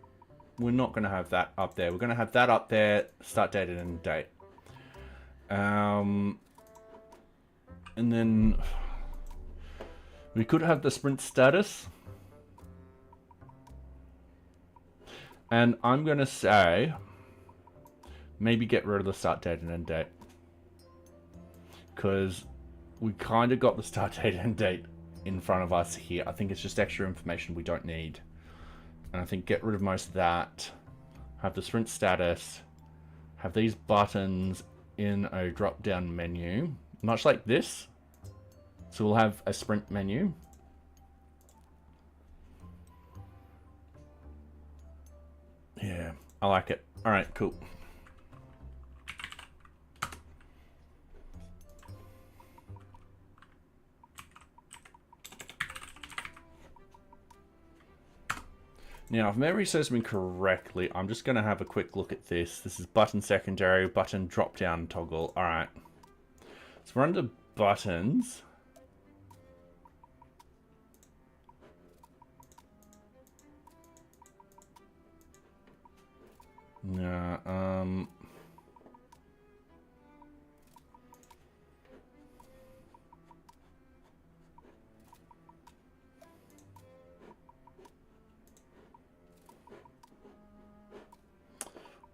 we're not going to have that up there. We're going to have that up there, start date and end date. And then we could have the sprint status. And I'm going to say maybe get rid of the start date and end date, because we kind of got the start date and end date in front of us here. I think it's just extra information we don't need. And I think get rid of most of that. Have the sprint status. Have these buttons in a drop-down menu, much like this. So we'll have a sprint menu. Yeah, I like it. All right, cool. Now, if memory serves me correctly, I'm just going to have a quick look at this. This is button secondary, button drop-down toggle. All right. So we're under buttons. No,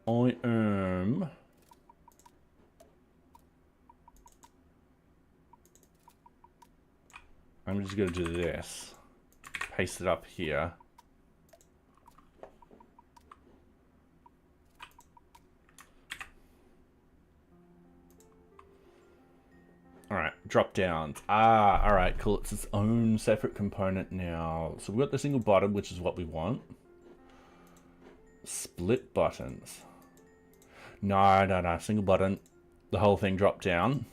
I'm just going to do this. Paste it up here. Alright, drop downs. Alright, cool. It's its own separate component now. So we've got the single button, which is what we want. Split buttons. No. Single button. The whole thing drop down.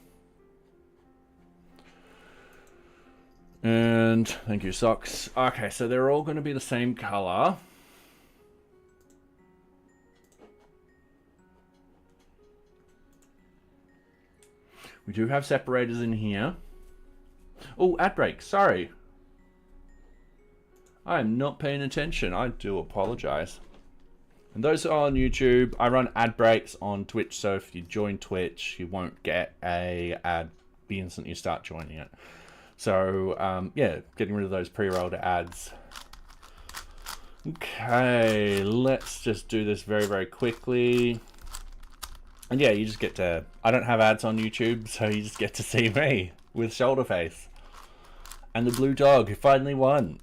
And thank you, socks. Okay, so they're all going to be the same color. We do have separators in here. Oh, ad break. Sorry. I am not paying attention. I do apologize. And those who are on YouTube, I run ad breaks on Twitch. So if you join Twitch, you won't get a ad the instant you start joining it. So, yeah, getting rid of those pre-rolled ads. Okay, let's just do this very, very quickly. And yeah, you just get to... I don't have ads on YouTube, so you just get to see me with shoulder face. And the blue dog who finally won.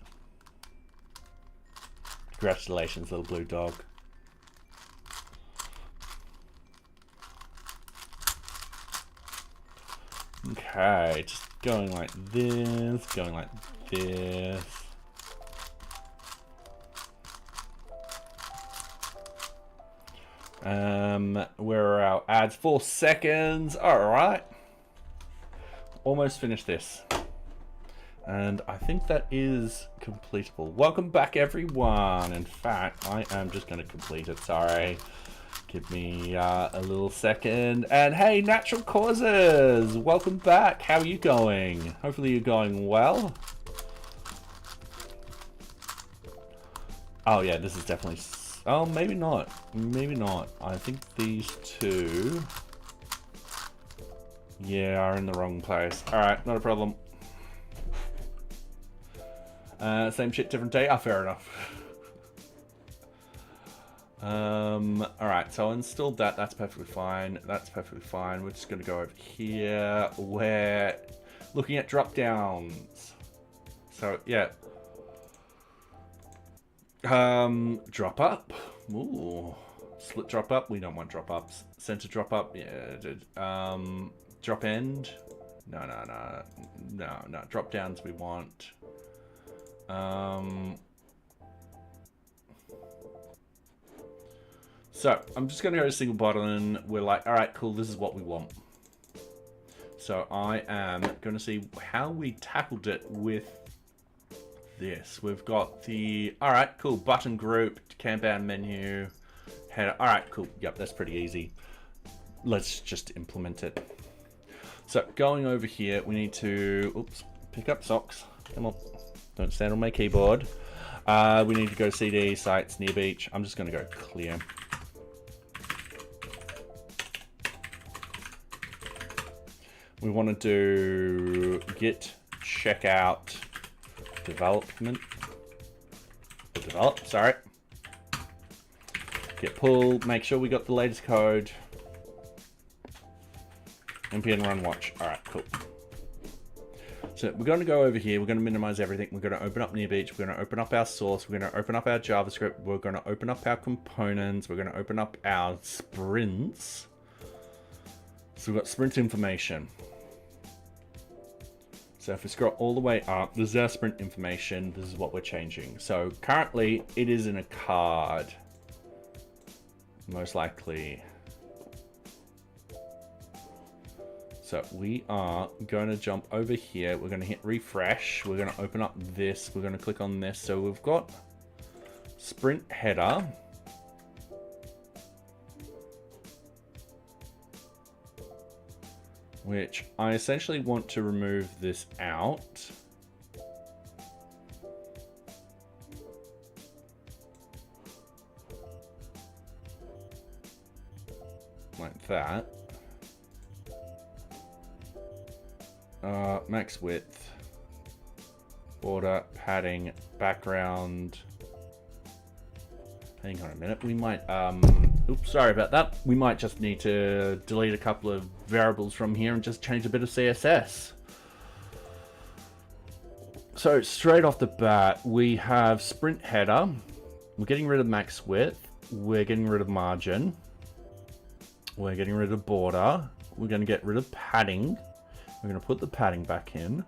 Congratulations, little blue dog. Okay, just going like this, going like this. Where are our ads? 4 seconds. All right. Almost finished this. And I think that is completable. Welcome back, everyone. In fact, I am just going to complete it. Sorry. Give me a little second. And hey, Natural Causes. Welcome back. How are you going? Hopefully you're going well. Oh, yeah, this is definitely... Oh, maybe not. Maybe not. I think these two... Yeah, are in the wrong place. Alright, not a problem. Same shit, different day? Ah, fair enough. Alright, so I installed that. That's perfectly fine. That's perfectly fine. We're just going to go over here. We're looking at drop downs. So, yeah. Drop up. Ooh. Split drop up. We don't want drop ups. Center drop up. Yeah, dude. Drop end. No. Drop downs we want. So I'm just going to go to single button. We're like, all right, cool. This is what we want. So I am going to see how we tackled it with this. We've got the, all right, cool. Button group, Kanban menu, header. All right, cool. Yep, that's pretty easy. Let's just implement it. So going over here, we need to, oops, pick up socks. Come on, don't stand on my keyboard. We need to go CD, sites, NearBeach. I'm just going to go clear. We want to do git checkout development. Develop, sorry. Git pull, make sure we got the latest code. npm run watch. All right, cool. So we're going to go over here. We're going to minimize everything. We're going to open up NearBeach. We're going to open up our source. We're going to open up our JavaScript. We're going to open up our components. We're going to open up our sprints. So we've got sprint information. So if we scroll all the way up, this is our sprint information. This is what we're changing. So currently it is in a card. Most likely. So we are going to jump over here. We're going to hit refresh. We're going to open up this. We're going to click on this. So we've got sprint header. Which I essentially want to remove this out. Like that. Max width. Border, padding, background. hang on a minute. We might, oops, sorry about that. We might just need to delete a couple of variables from here and just change a bit of CSS. So straight off the bat, we have sprint header. We're getting rid of max width. We're getting rid of margin. We're getting rid of border. We're going to get rid of padding. We're going to put the padding back in.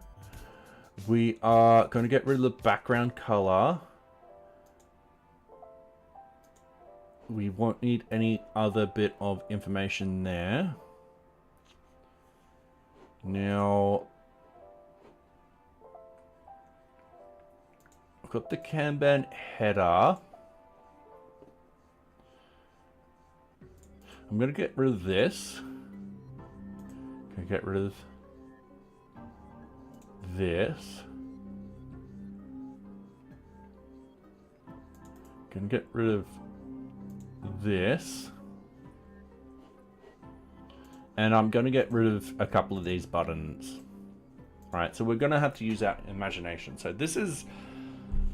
We are going to get rid of the background color. We won't need any other bit of information there. Now, I've got the Kanban header. I'm going to get rid of this. Going to get rid of this. Going to get rid of this. And I'm going to get rid of a couple of these buttons. Right, so we're going to have to use our imagination. So this is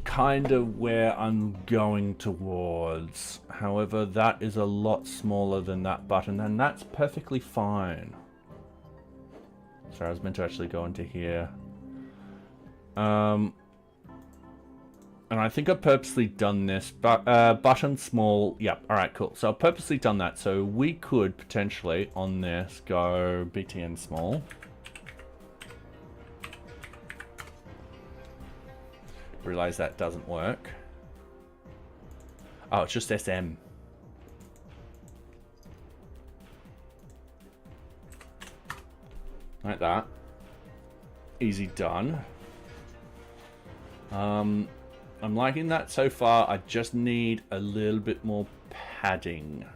kind of where I'm going towards. However, that is a lot smaller than that button, and that's perfectly fine. Sorry, I was meant to actually go into here. And I think I've purposely done this, but button small. Yep, all right, cool. So I've purposely done that. So we could potentially on this go BTN small. Realize that doesn't work. Oh, it's just SM. Like that. Easy done. I'm liking that so far. I just need a little bit more padding.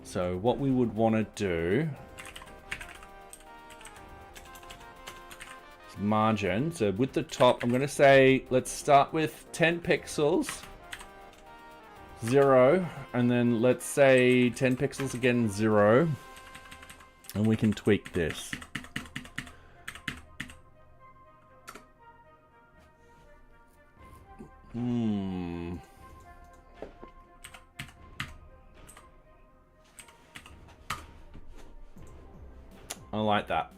So what we would want to do is margin. So with the top, I'm going to say, let's start with 10 pixels, 0, and then let's say 10 pixels again, 0, and we can tweak this. I like that.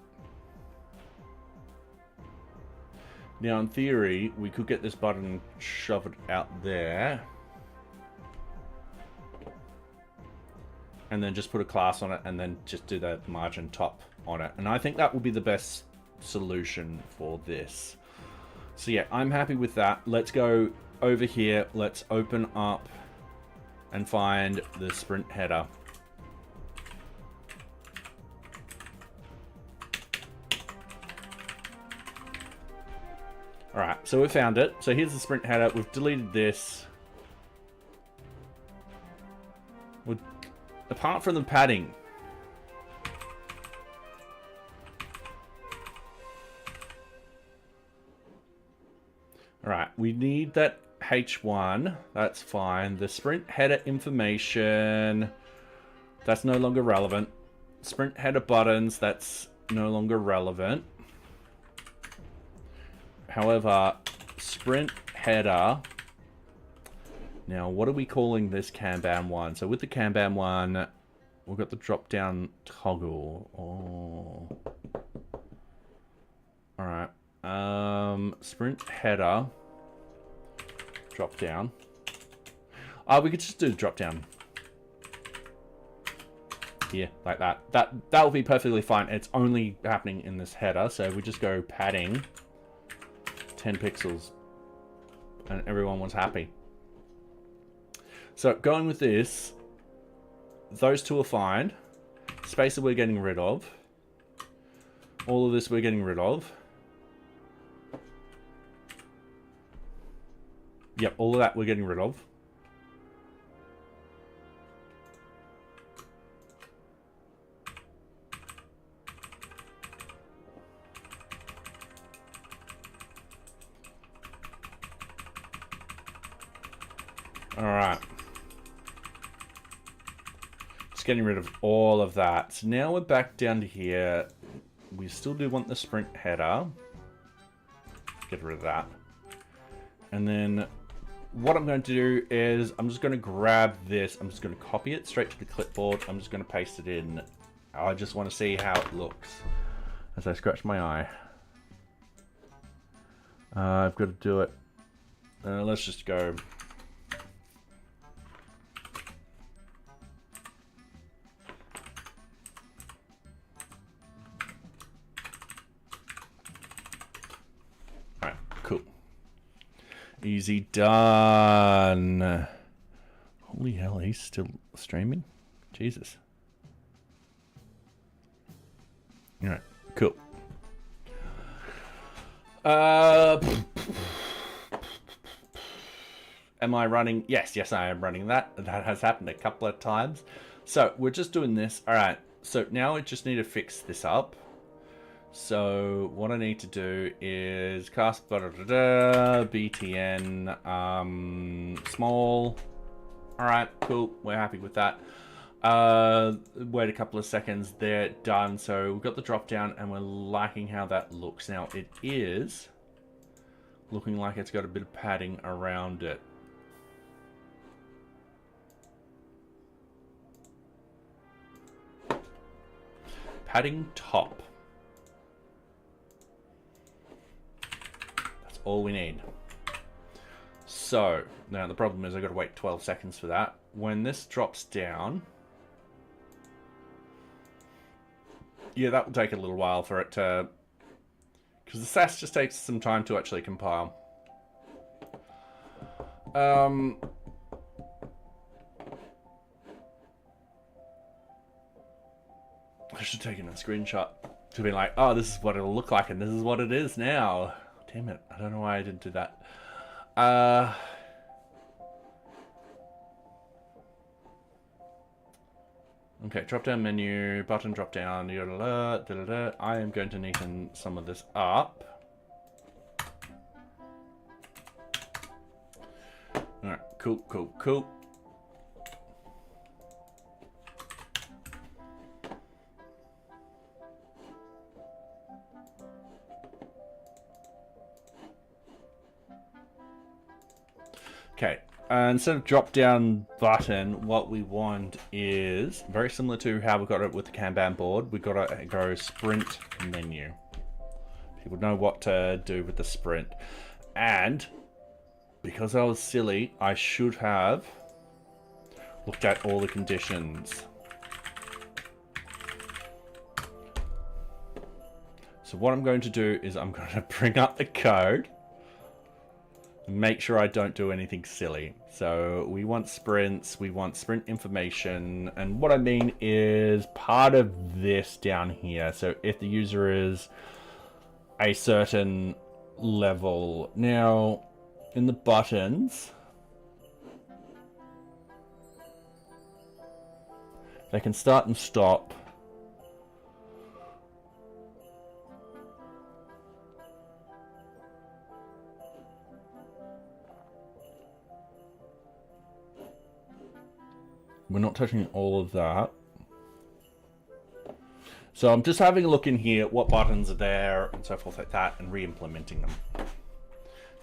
Now, in theory, we could get this button and shove it out there. And then just put a class on it and then just do the margin top on it. And I think that will be the best solution for this. So yeah, I'm happy with that. Let's go over here. Let's open up and find the sprint header. All right, so we found it. So here's the sprint header. We've deleted this. Apart from the padding. All right, we need that H1. That's fine. The sprint header information, that's no longer relevant. Sprint header buttons, that's no longer relevant. However, sprint header. Now, what are we calling this Kanban one? So with the Kanban one, we've got the drop down toggle. Oh. All right. Sprint header drop down. We could just do the drop down here like that. That will be perfectly fine. It's only happening in this header, so we just go padding 10 pixels and everyone was happy. So going with this, those two are fine. Spacer we're getting rid of. All of this we're getting rid of. Yep, all of that we're getting rid of. All right. Just getting rid of all of that. So now we're back down to here. We still do want the sprint header. Get rid of that. And then what I'm going to do is I'm just going to grab this. I'm just going to copy it straight to the clipboard. I'm just going to paste it in. I just want to see how it looks as I scratch my eye. I've got to do it. Let's just go. Alright, cool. Easy done. Holy hell, he's still streaming? Jesus. Alright, cool. Am I running? Yes, I am running that. That has happened a couple of times. So we're just doing this. All right. So now I just need to fix this up. So what I need to do is cast btn small. All right, cool. We're happy with that. Wait a couple of seconds. They're done. So we've got the drop down, and we're liking how that looks. Now it is looking like it's got a bit of padding around it. Padding top. That's all we need. So, now the problem is I've got to wait 12 seconds for that. When this drops down... Yeah, that will take a little while for it to... Because the Sass just takes some time to actually compile. I should have taken a screenshot to be like, oh, this is what it'll look like, and this is what it is now. Damn it. I don't know why I didn't do that. Okay, drop-down menu, button drop-down, I am going to neaten some of this up. Alright, cool. Okay, instead of drop-down button, what we want is very similar to how we got it with the Kanban board. We got to go sprint menu. People know what to do with the sprint. And because I was silly, I should have looked at all the conditions. So what I'm going to do is I'm going to bring up the code. Make sure I don't do anything silly. So we want sprints, we want sprint information, and what I mean is part of this down here. So if the user is a certain level. Now, in the buttons, they can start and stop. We're not touching all of that. So I'm just having a look in here, what buttons are there, and so forth like that, and re-implementing them.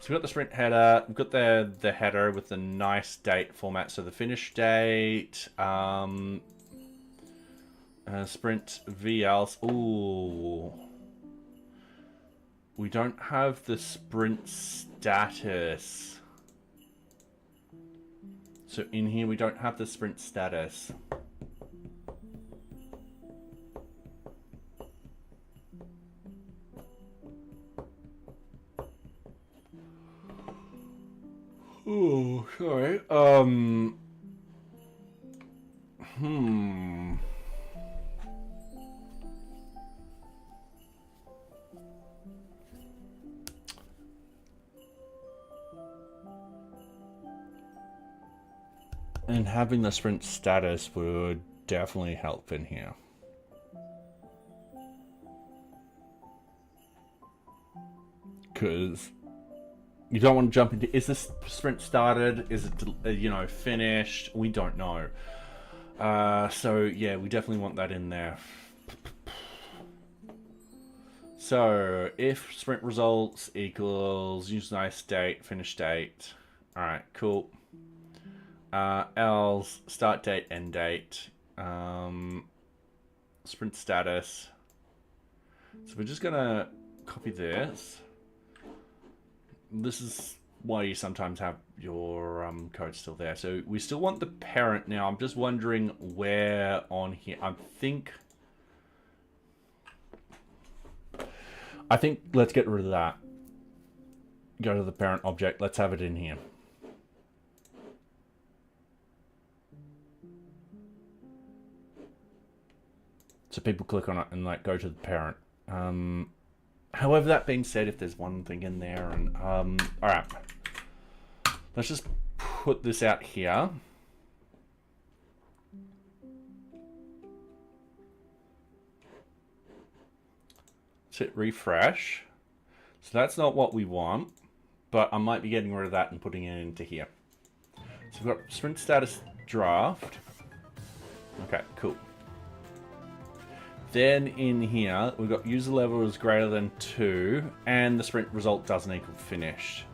So we've got the sprint header, we've got the header with the nice date format, so the finish date, sprint VLs, ooh. We don't have the sprint status. So in here, we don't have the sprint status. Oh, sorry. And having the sprint status would definitely help in here. Because you don't want to jump into, is this sprint started? Is it, you know, finished? We don't know. So yeah, we definitely want that in there. So if sprint results equals use nice date, finish date. All right, cool. Else start date, end date, sprint status. So we're just gonna copy this. This is why you sometimes have your code still there. So we still want the parent now. I'm just wondering where on here. I think let's get rid of that. Go to the parent object. Let's have it in here. So people click on it and like go to the parent. However, that being said, if there's one thing in there, and all right, let's just put this out here. Let's hit refresh. So that's not what we want, but I might be getting rid of that and putting it into here. So we've got sprint status draft. Okay, cool. Then in here, we've got user level is greater than 2, and the sprint result doesn't equal finished.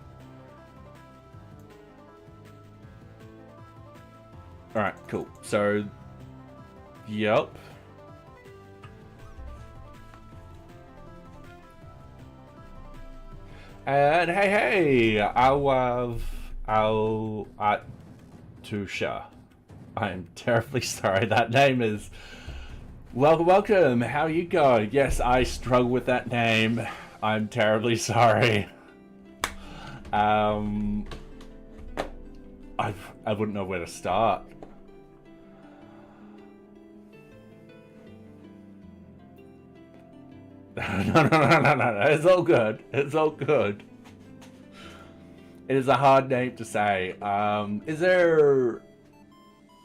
All right, cool. So, yep. And hey, Tusha. I am terribly sorry. That name is... Welcome. How you going? Yes, I struggle with that name. I'm terribly sorry. I wouldn't know where to start. No. It's all good. It's all good. It is a hard name to say. Is there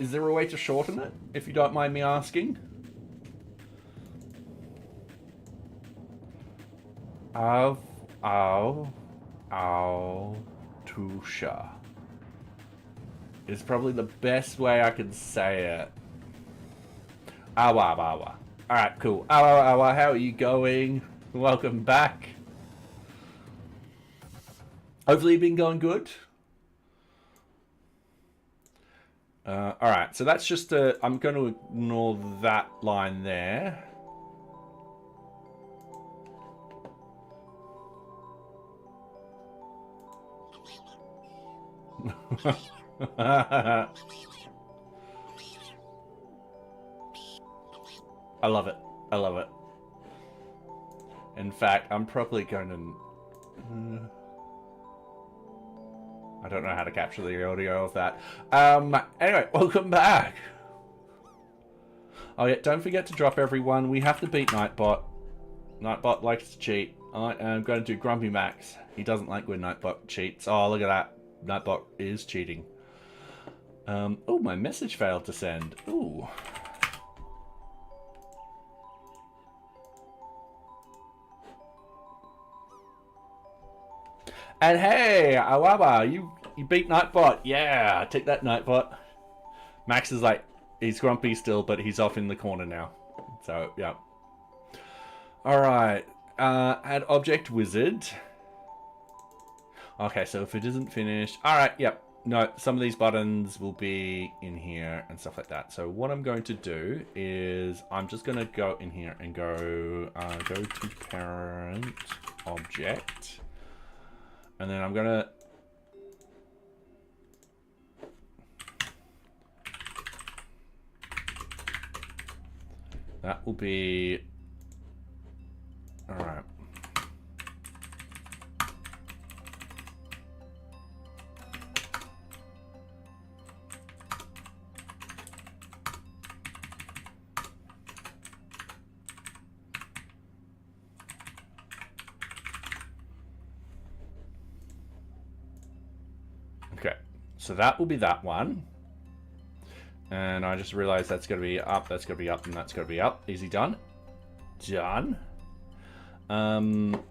a way to shorten it, if you don't mind me asking? Tusha is probably the best way I can say it. Awa. Alright, cool. Awa, how are you going? Welcome back. Hopefully you've been going good. Alright, so that's just I'm going to ignore that line there. I love it. I love it. In fact, I'm probably going to... I don't know how to capture the audio of that. Anyway, welcome back. Oh yeah, don't forget to drop everyone. We have to beat Nightbot. Nightbot likes to cheat. I'm going to do Grumpy Max. He doesn't like when Nightbot cheats. Oh, look at that. Nightbot is cheating. Oh, my message failed to send. Ooh. And hey, Awaba, you beat Nightbot. Yeah, take that, Nightbot. Max is like, he's grumpy still, but he's off in the corner now. So, yeah. Alright, add object wizard. Okay, so if it isn't finished... Alright, yep. No, some of these buttons will be in here and stuff like that. So what I'm going to do is I'm just going to go in here and go to parent object. And then I'm going to... That will be... Alright. Okay, so that will be that one. And I just realized that's going to be up, that's going to be up, and that's going to be up. Easy done. Done. I'm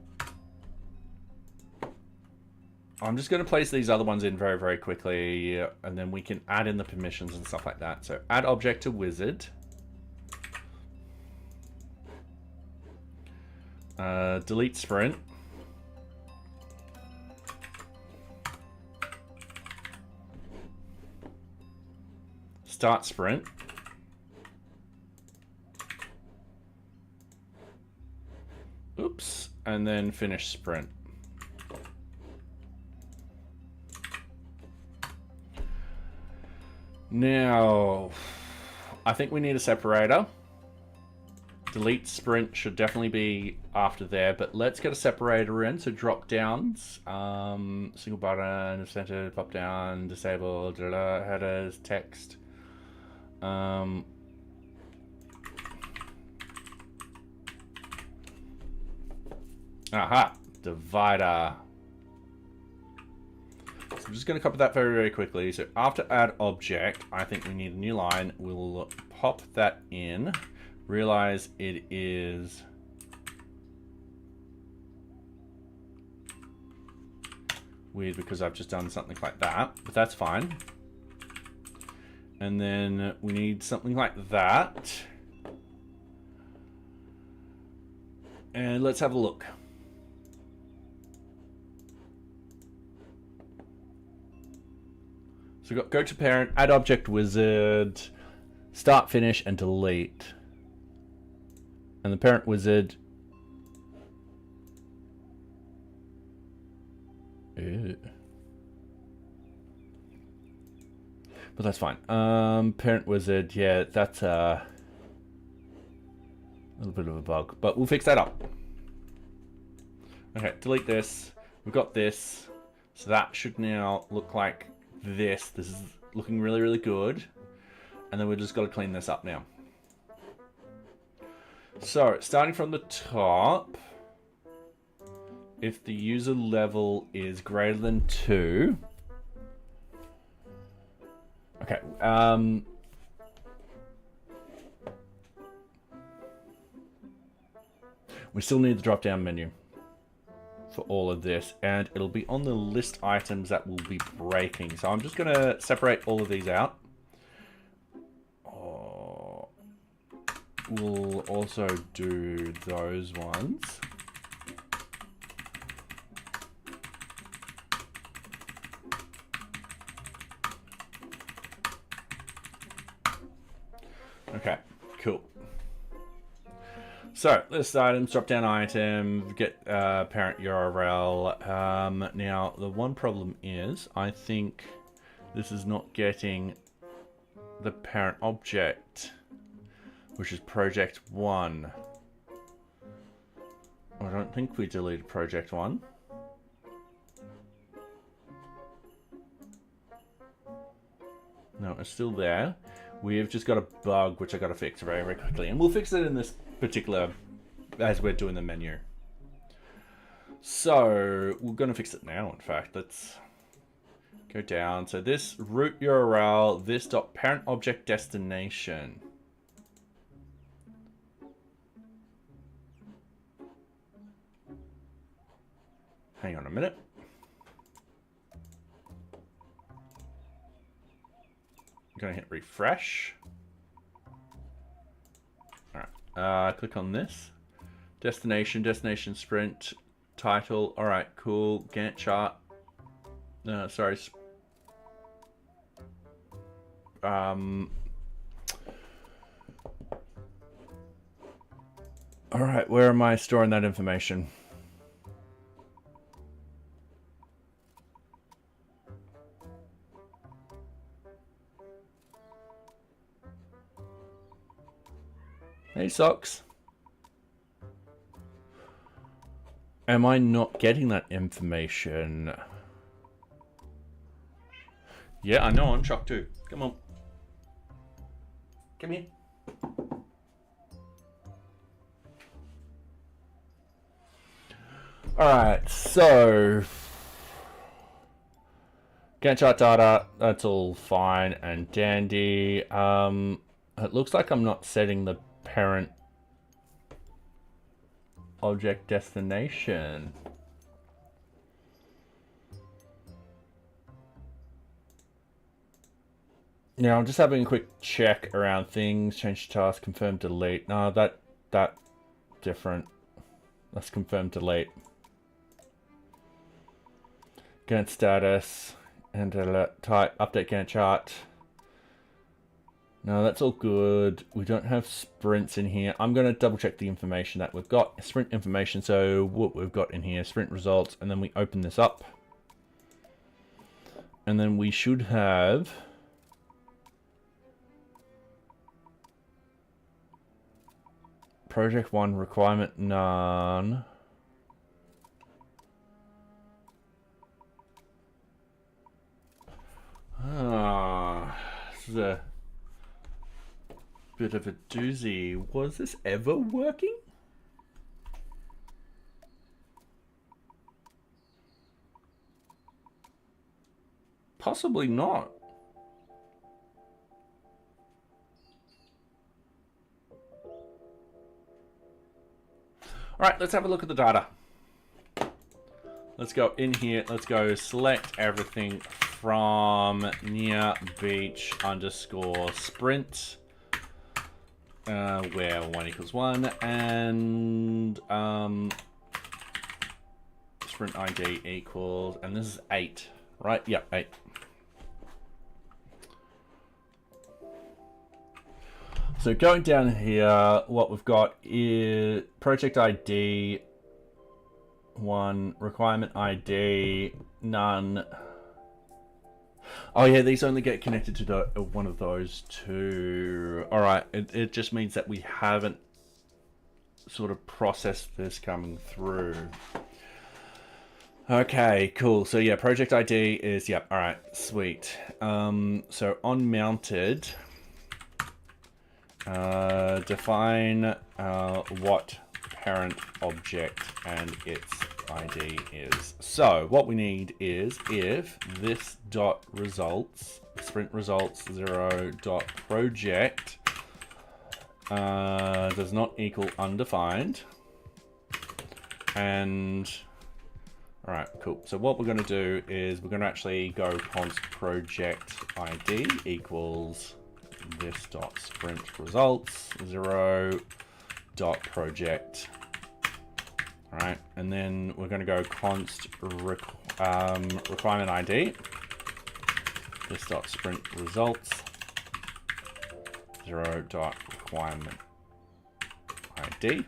just going to place these other ones in very, very quickly, and then we can add in the permissions and stuff like that. So add object to wizard. Delete sprint. start sprint. Oops, and then finish sprint. Now, I think we need a separator. Delete sprint should definitely be after there, but let's get a separator in. So drop downs, single button, center, pop down, disable, headers, text. Aha, divider. So I'm just going to copy that very, very quickly. So after add object, I think we need a new line. We'll pop that in. Realize it is weird because I've just done something like that, but that's fine. And then we need something like that. And let's have a look. So we've got go to parent, add object wizard, start, finish, and delete. And the parent wizard. Ew. But that's fine. Parent wizard, yeah, that's a little bit of a bug, but we'll fix that up. Okay, delete this. We've got this. So that should now look like this. This is looking really, really good. And then we've just got to clean this up now. So, starting from the top, if the user level is greater than 2, okay, we still need the drop-down menu for all of this, and it'll be on the list items that will be breaking. So I'm just going to separate all of these out. We'll also do those ones. Okay, cool. So, list items, drop down item, get parent URL. Now, the one problem is, I think this is not getting the parent object, which is project 1. I don't think we deleted project 1. No, it's still there. We've just got a bug, which I got to fix very, very quickly. And we'll fix it in this particular, as we're doing the menu. So, we're going to fix it now, in fact. Let's go down. So this root URL, this dot parent object destination. Hang on a minute. I'm going to hit refresh. All right. Click on this. Destination, destination sprint, title. All right, cool. Gantt chart. Sorry. All right, where am I storing that information? Hey, Socks. Am I not getting that information? Yeah, I know, I'm shocked too. Come on. Come here. Alright, so Gantt chart data, that's all fine and dandy. It looks like I'm not setting the parent object destination. Now I'm just having a quick check around things. Change task, confirm, delete. No, that different. Let's confirm, delete. Gantt status and type update Gantt chart. No, that's all good. We don't have sprints in here. I'm going to double check the information that we've got. Sprint information, so what we've got in here, sprint results, and then we open this up. And then we should have... Project 1, requirement none. This is a bit of a doozy. Was this ever working? Possibly not. All right, let's have a look at the data. Let's go in here. Let's go select everything from NearBeach underscore sprint, where 1 equals 1, and sprint ID equals, and this is 8, right? Yep, 8. So going down here, what we've got is project ID 1, requirement ID none. Oh yeah, these only get connected to one of those two. All right, it just means that we haven't sort of processed this coming through. Okay, cool. So yeah, project ID is, yep, all right, sweet. So on mounted, define what parent object and its ID is. So what we need is if this dot results, sprint results 0 dot project does not equal undefined, and all right, cool. So what we're going to do is we're going to actually go const project ID equals this dot sprint results 0 dot project. All right, and then we're going to go const requirement ID this dot sprint results 0 dot requirement ID.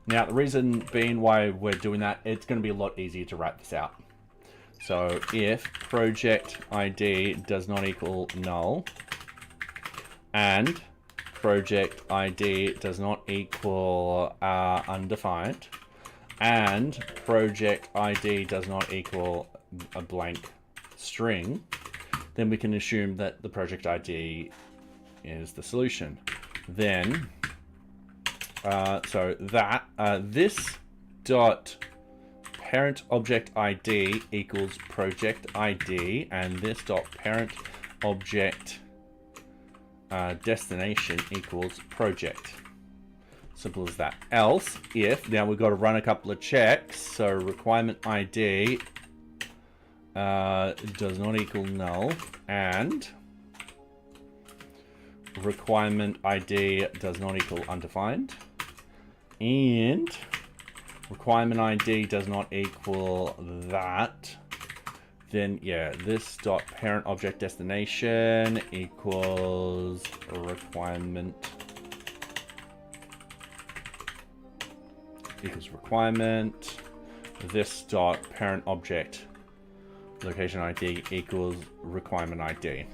Now the reason being why we're doing that, it's going to be a lot easier to write this out. So if project ID does not equal null and project ID does not equal undefined, and project ID does not equal a blank string, then we can assume that the project ID is the solution. Then, so that this dot parent object ID equals project ID, and this dot parent object destination equals project. Simple as that. Else, if, now we've got to run a couple of checks. So requirement ID does not equal null, and requirement ID does not equal undefined, and requirement ID does not equal that, then yeah, this dot parent object destination equals requirement equals requirement. This dot parent object location ID equals requirement ID.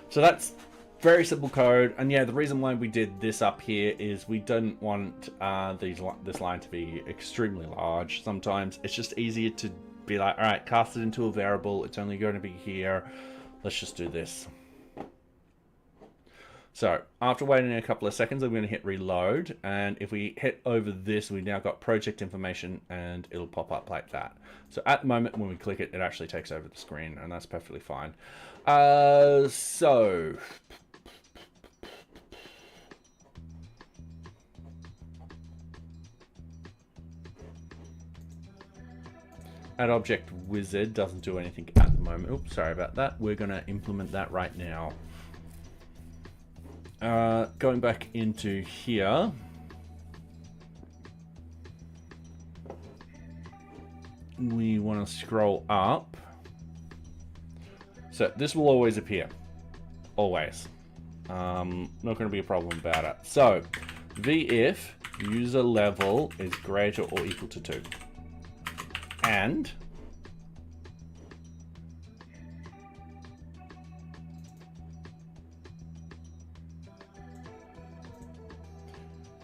So that's very simple code, and yeah, the reason why we did this up here is we don't want this line to be extremely large. Sometimes it's just easier to be like, all right, cast it into a variable, it's only going to be here, let's just do this. So after waiting a couple of seconds, I'm going to hit reload, and if we hit over this, we now got project information and it'll pop up like that. So at the moment when we click it, it actually takes over the screen, and that's perfectly fine. So add object wizard doesn't do anything at the moment. Oops, sorry about that. We're going to implement that right now. Going back into here, we want to scroll up. So this will always appear, always. Not going to be a problem about it. So, if user level is greater or equal to 2. And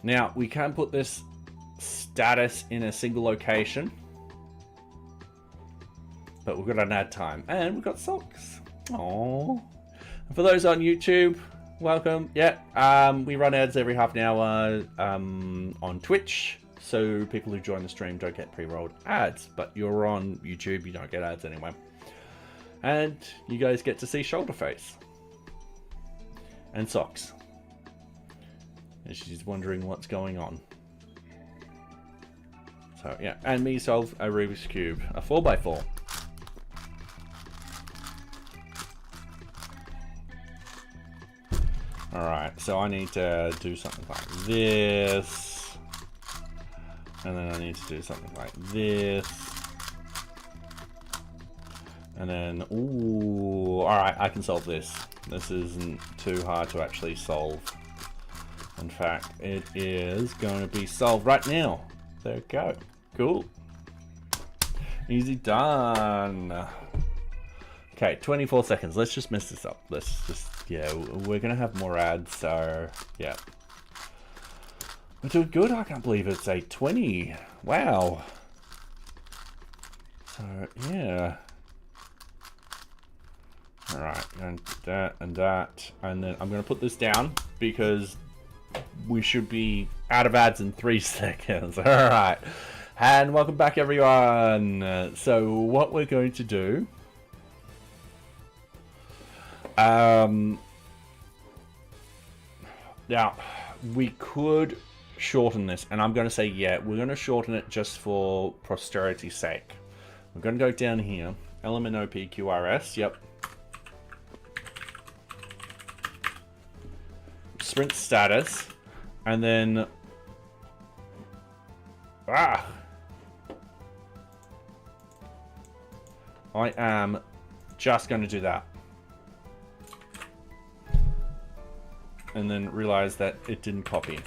now we can put this status in a single location, but we've got an ad time and we've got socks. Aww. And for those on YouTube, welcome. Yeah, we run ads every half an hour on Twitch, so people who join the stream don't get pre-rolled ads, but you're on YouTube, you don't get ads anyway. And you guys get to see shoulder face and socks. And she's wondering what's going on. So yeah, and me solve a Rubik's Cube, a 4x4. Alright, so I need to do something like this. And then I need to do something like this. And then, ooh, alright, I can solve this. This isn't too hard to actually solve. In fact, it is going to be solved right now. There we go. Cool. Easy done. Okay, 24 seconds. Let's just mess this up. Let's just, yeah, we're going to have more ads, so, yeah. We're doing good. I can't believe it's 8:20. Wow. So, yeah. Alright, and that, and that. And then I'm going to put this down because we should be out of ads in 3 seconds. Alright. And welcome back, everyone. So, what we're going to do... now, we could shorten this, and I'm going to say, yeah, we're going to shorten it just for posterity's sake. We're going to go down here, element OPQRS, yep. Sprint status, and then, I am just going to do that. And then realize that it didn't copy.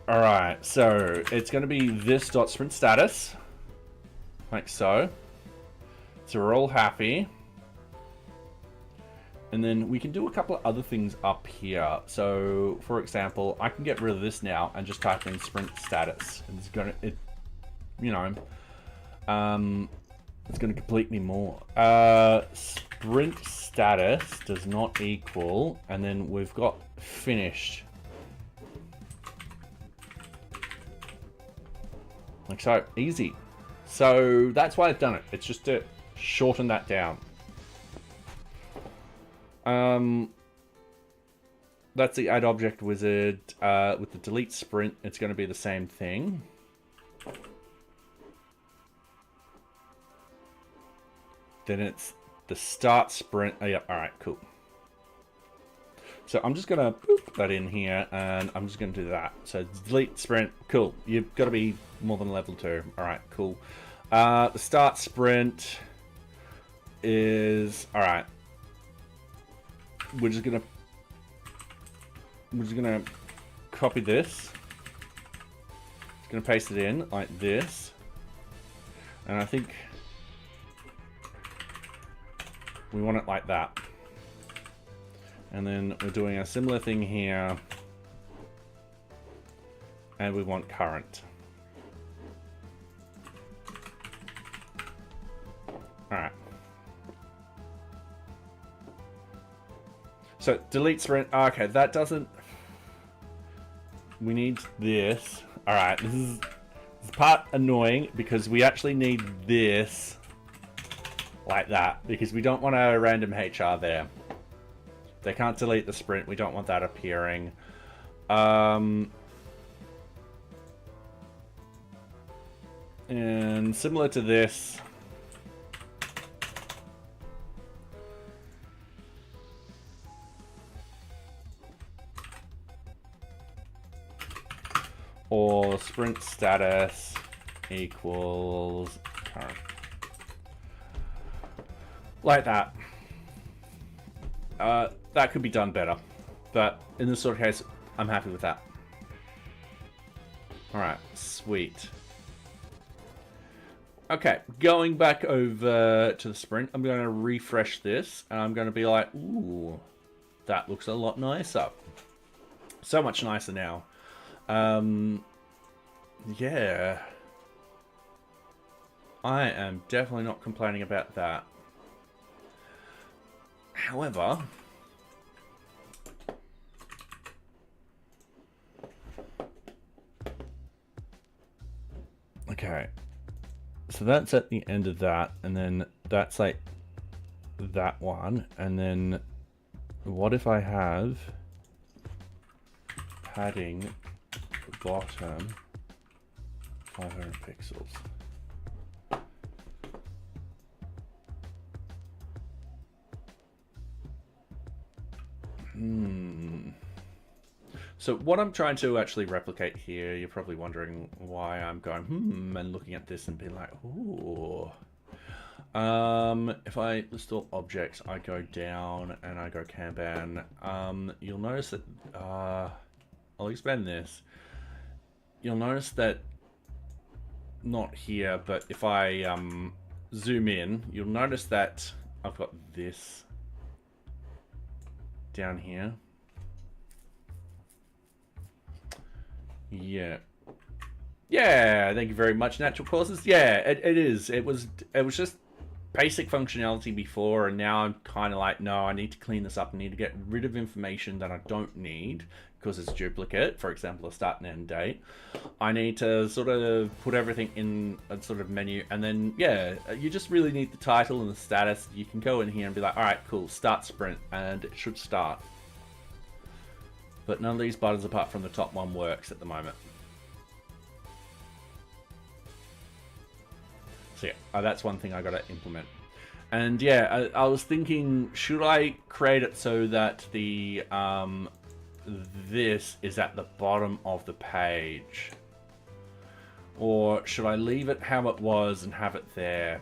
Alright, so it's going to be this dot sprint status, like so. So we're all happy. And then we can do a couple of other things up here. So, for example, I can get rid of this now and just type in sprint status. And it's going to, it's going to complete me more. Sprint status does not equal, and then we've got finished. Like so, easy. So that's why I've done it. It's just to shorten that down. That's the add object wizard. With the delete sprint, it's going to be the same thing. Then it's the start sprint. Oh, yeah, all right, cool. So I'm just going to put that in here, and I'm just going to do that. So delete sprint, cool. You've got to be more than level 2. All right, cool. The start sprint is, all right. We're just gonna copy this. Just gonna paste it in like this, and I think we want it like that. And then we're doing a similar thing here, and we want current. All right. So delete sprint. Okay, that doesn't. We need this. All right, this is part annoying because we actually need this like that because we don't want a random HR there. They can't delete the sprint. We don't want that appearing. And similar to this. Or sprint status equals current. Like that. That could be done better. But in this sort of case, I'm happy with that. Alright, sweet. Okay, going back over to the sprint, I'm going to refresh this, and I'm going to be like, ooh, that looks a lot nicer. So much nicer now. Yeah. I am definitely not complaining about that. However, okay. So that's at the end of that, and then that's like that one, and then what if I have padding bottom 500 pixels? So what I'm trying to actually replicate here, you're probably wondering why I'm going and looking at this and being like, ooh. If I list all objects, I go down and I go Kanban. You'll notice that I'll expand this. You'll notice that not here, but if I zoom in, you'll notice that I've got this down here. Yeah. Yeah, thank you very much, Natural Causes. Yeah, it is. It was just basic functionality before, and now I'm kind of like, no, I need to clean this up. I need to get rid of information that I don't need because it's duplicate. For example, a start and end date. I need to sort of put everything in a sort of menu, and then, yeah, you just really need the title and the status. You can go in here and be like, all right, cool, start sprint, and it should start. But none of these buttons apart from the top one works at the moment. So yeah, that's one thing I got to implement. And yeah, I was thinking, should I create it so that the this is at the bottom of the page? Or should I leave it how it was and have it there?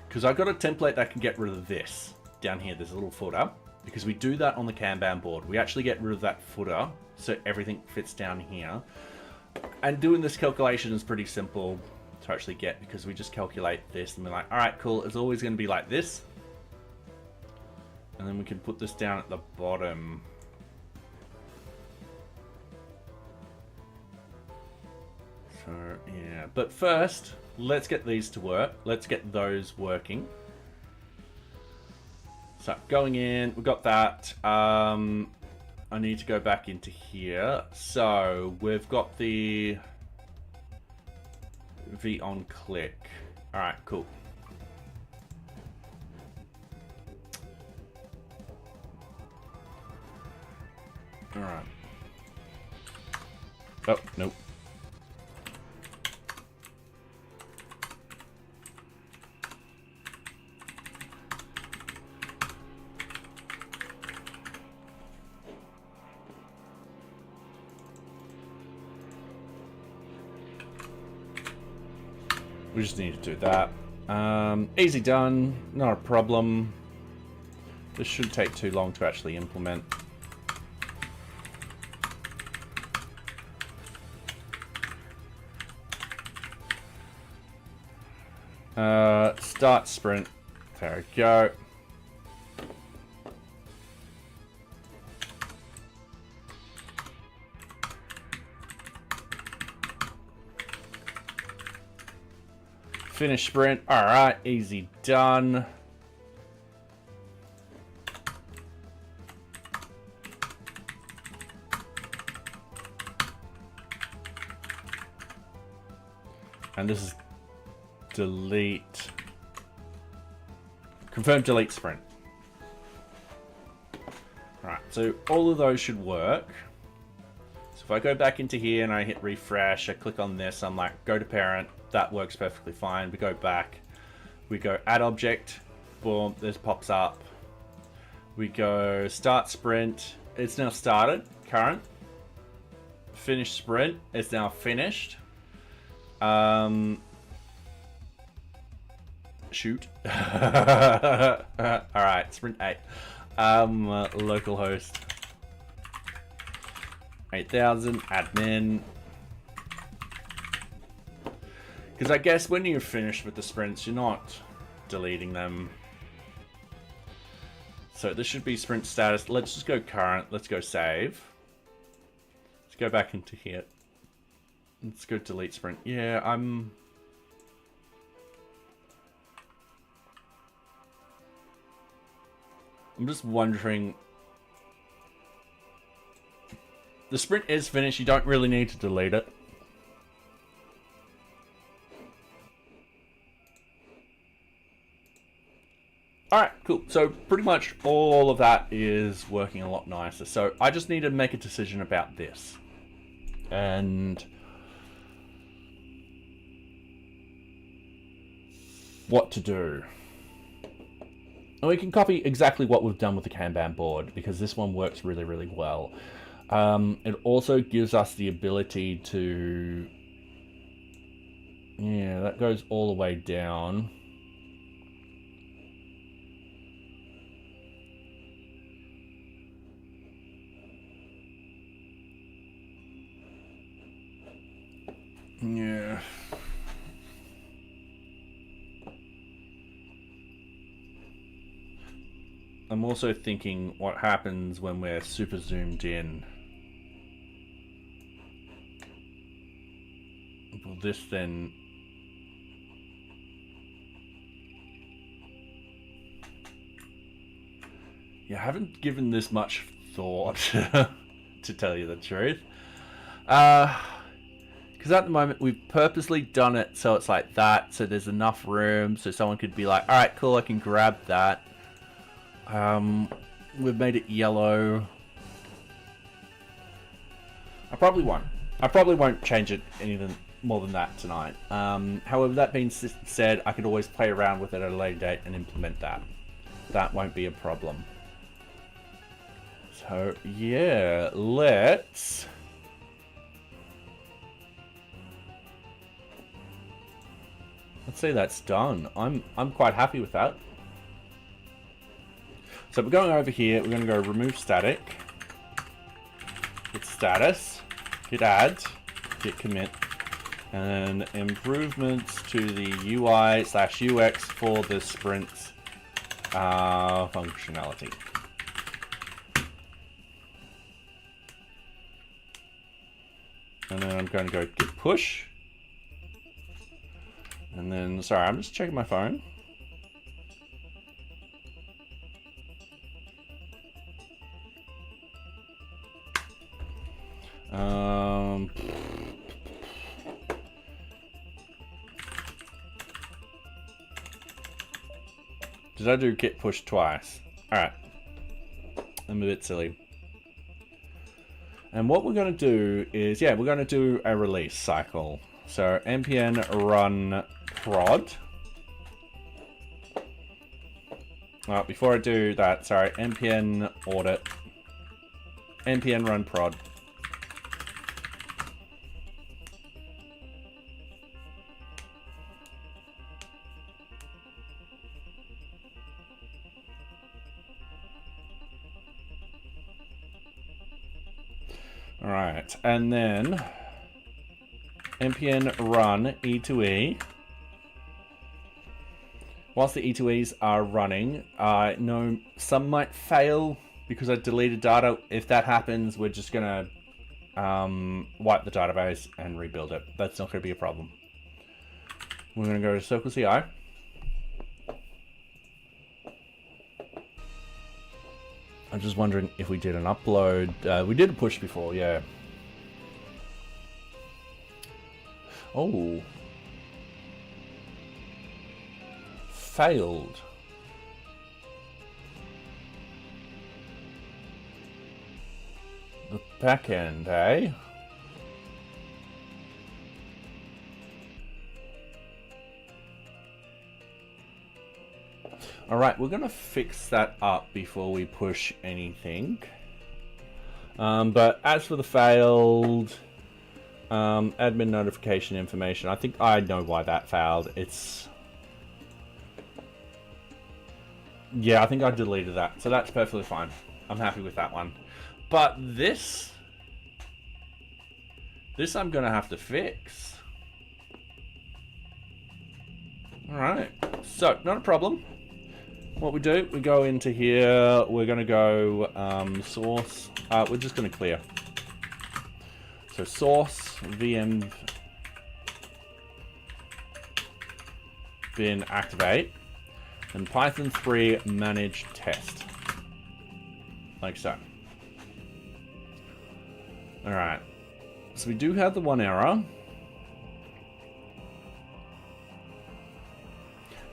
Because I've got a template that can get rid of this down here. There's a little footer. Because we do that on the Kanban board. We actually get rid of that footer so everything fits down here. And doing this calculation is pretty simple to actually get, because we just calculate this and we're like, all right, cool, it's always going to be like this. And then we can put this down at the bottom. So, yeah. But first, let's get these to work. Let's get those working. So going in, we've got that. I need to go back into here. So we've got the V on click. All right, cool. All right. Oh, nope. We just need to do that. Easy done, not a problem. This shouldn't take too long to actually implement. Start sprint. There we go. Finish sprint. All right, easy done. And this is delete. Confirm delete sprint. All right, so all of those should work. So if I go back into here and I hit refresh, I click on this, I'm like, go to parent. That works perfectly fine. We go back, we go add object, boom, this pops up. We go start sprint, it's now started, current. Finish sprint, it's now finished. Shoot. Alright, sprint 8. Localhost 8000 admin. Because I guess when you're finished with the sprints, you're not deleting them. So this should be sprint status. Let's just go current. Let's go save. Let's go back into here. Let's go delete sprint. Yeah, I'm just wondering. The sprint is finished. You don't really need to delete it. Alright, cool. So pretty much all of that is working a lot nicer. So I just need to make a decision about this. And what to do. And we can copy exactly what we've done with the Kanban board, because this one works really, really well. It also gives us the ability to... Yeah, that goes all the way down. Yeah. I'm also thinking what happens when we're super zoomed in. Will this then... Yeah, I haven't given this much thought, to tell you the truth. Because at the moment we've purposely done it so it's like that, so there's enough room so someone could be like, alright, cool, I can grab that. We've made it yellow. I probably won't change it anything more than that tonight. However, that being said, I could always play around with it at a later date and implement that. That won't be a problem. So yeah, let's say that's done. I'm quite happy with that. So we're going over here, we're going to go remove static, hit status, hit add, hit commit, and improvements to the UI/UX for the sprints functionality. And then I'm going to go git push. And then, sorry, I'm just checking my phone. Did I do git push twice? Alright. I'm a bit silly. And what we're going to do is, yeah, we're going to do a release cycle. So npm run prod. Before I do that, sorry, npm audit. npm run prod. Alright, and then npm run e2e. Whilst the e2es are running, I know some might fail because I deleted data. If that happens, we're just gonna wipe the database and rebuild it. That's not gonna be a problem. We're gonna go to Circle CI. I'm just wondering if we did an upload. We did a push before, yeah. Oh. Failed. The backend, eh? Alright, we're going to fix that up before we push anything. But as for the failed admin notification information, I think I know why that failed. It's Yeah, I think I deleted that. So that's perfectly fine. I'm happy with that one. But this I'm going to have to fix. Alright, so not a problem. What we do, we go into here, we're going to go source, we're just going to clear. So source, VM, bin activate, and Python 3 manage test. Like so. Alright, so we do have the one error.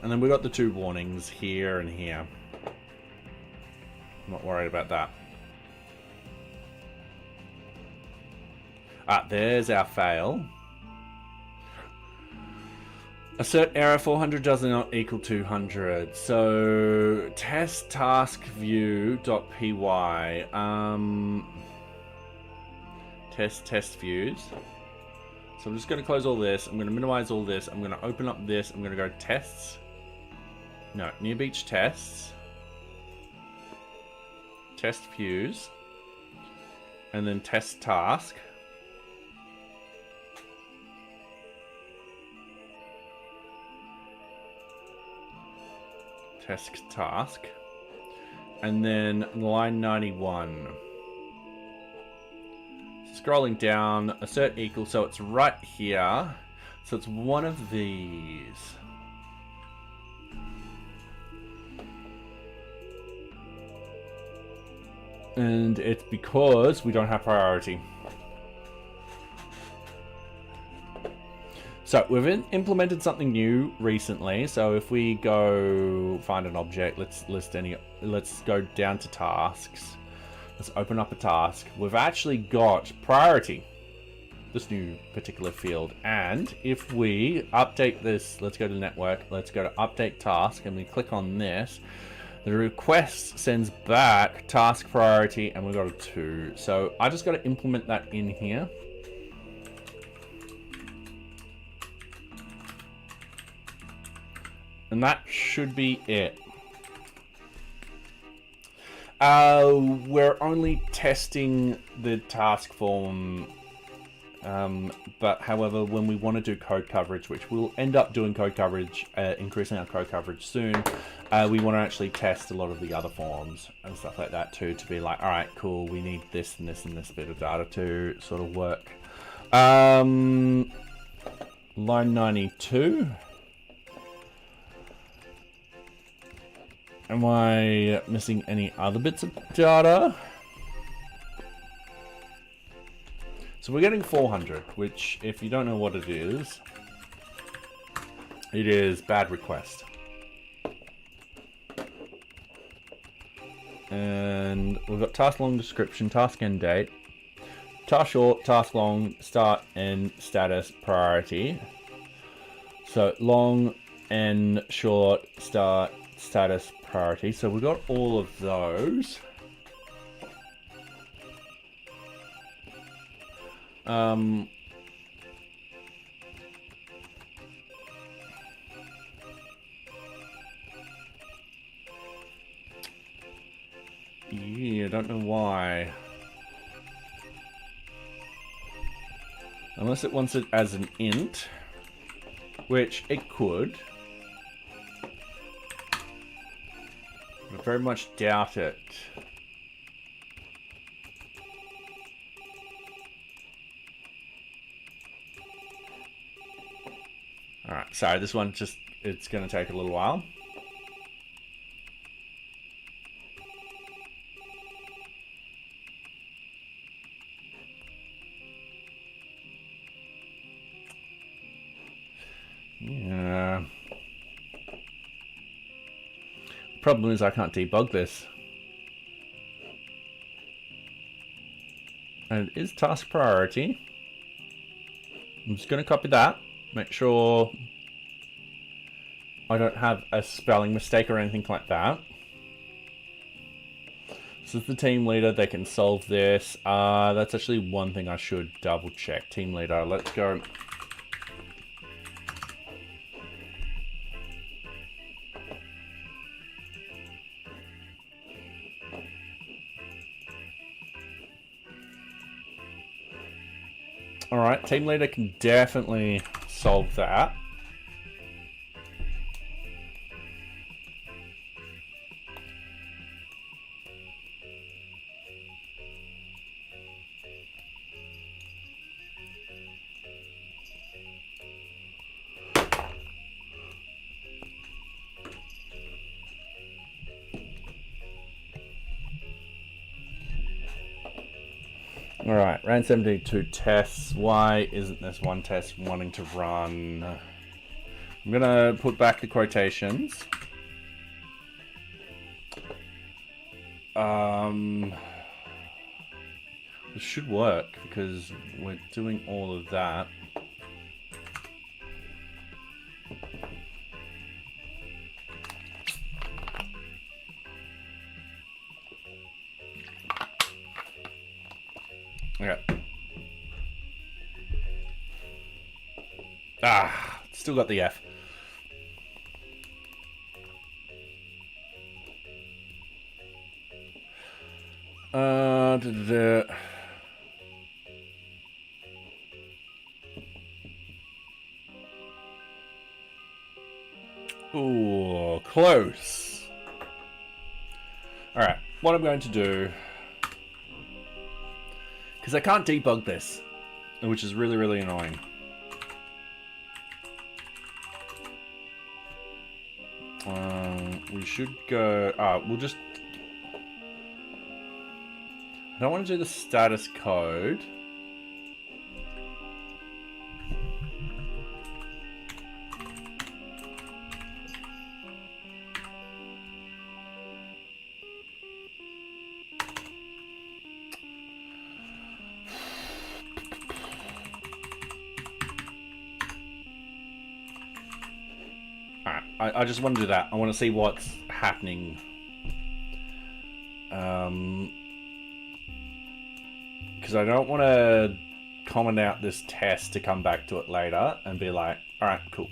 And then we got the 2 warnings here and here. I'm not worried about that. Ah, there's our fail. Assert error 400 does not equal 200. So test task view.py. Test views. So I'm just going to close all this. I'm going to minimize all this. I'm going to open up this. I'm going to go tests. No, NearBeach tests. Test views. And then test task. Test task. And then line 91. Scrolling down, assert equal, so it's right here. So it's one of these. And it's because we don't have priority. So we've implemented something new recently. So if we go find an object, let's go down to tasks. Let's open up a task. We've actually got priority, this new particular field. And if we update this, let's go to network, let's go to update task, and we click on this, the request sends back task priority, and we've got a 2. So I just got to implement that in here. And that should be it. We're only testing the task form, but however, when we want to do code coverage, which we'll end up doing code coverage, increasing our code coverage soon, we want to actually test a lot of the other forms and stuff like that too, to be like, all right, cool, we need this and this and this bit of data to sort of work. Line 92. Am I missing any other bits of data? So we're getting 400, which, if you don't know what it is bad request. And we've got task long description, task end date, task short, task long, start, end, status, priority. So long, end, short, start, status, priority. So we got all of those. Yeah, I don't know why. Unless it wants it as an int, which it could. I very much doubt it. Alright, sorry, this one it's going to take a little while. Yeah. Problem is I can't debug this. And it is task priority. I'm just going to copy that. Make sure I don't have a spelling mistake or anything like that. This is the team leader. They can solve this. That's actually one thing I should double check. Team leader. Let's go. Alright, team leader can definitely solve that. Alright, ran 72 tests. Why isn't this one test wanting to run? I'm gonna put back the quotations. This should work because we're doing all of that. Okay. Still got the F. Ooh, close. All right, what I'm going to do, because I can't debug this, which is really, really annoying. We should go, we'll just, I don't want to do the status code. I just want to do that. I want to see what's happening. Because I don't want to comment out this test to come back to it later and be like, alright, cool.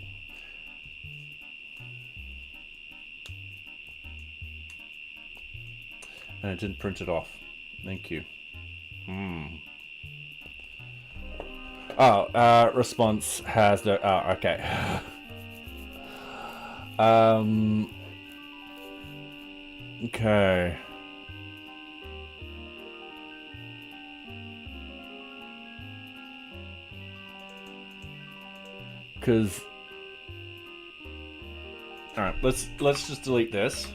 And it didn't print it off. Thank you. Oh, response has the... Oh, okay. Okay. Because, all right, let's just delete this.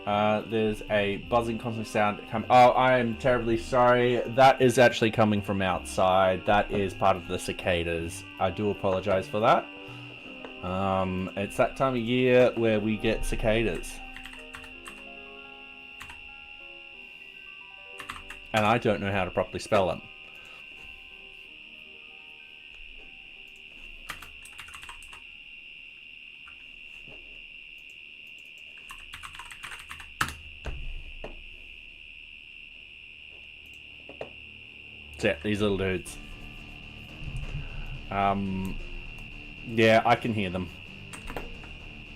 There's a buzzing constant sound coming. Oh, I am terribly sorry. That is actually coming from outside. That is part of the cicadas. I do apologize for that. It's that time of year where we get cicadas. And I don't know how to properly spell them. So yeah, these little dudes. Yeah, I can hear them.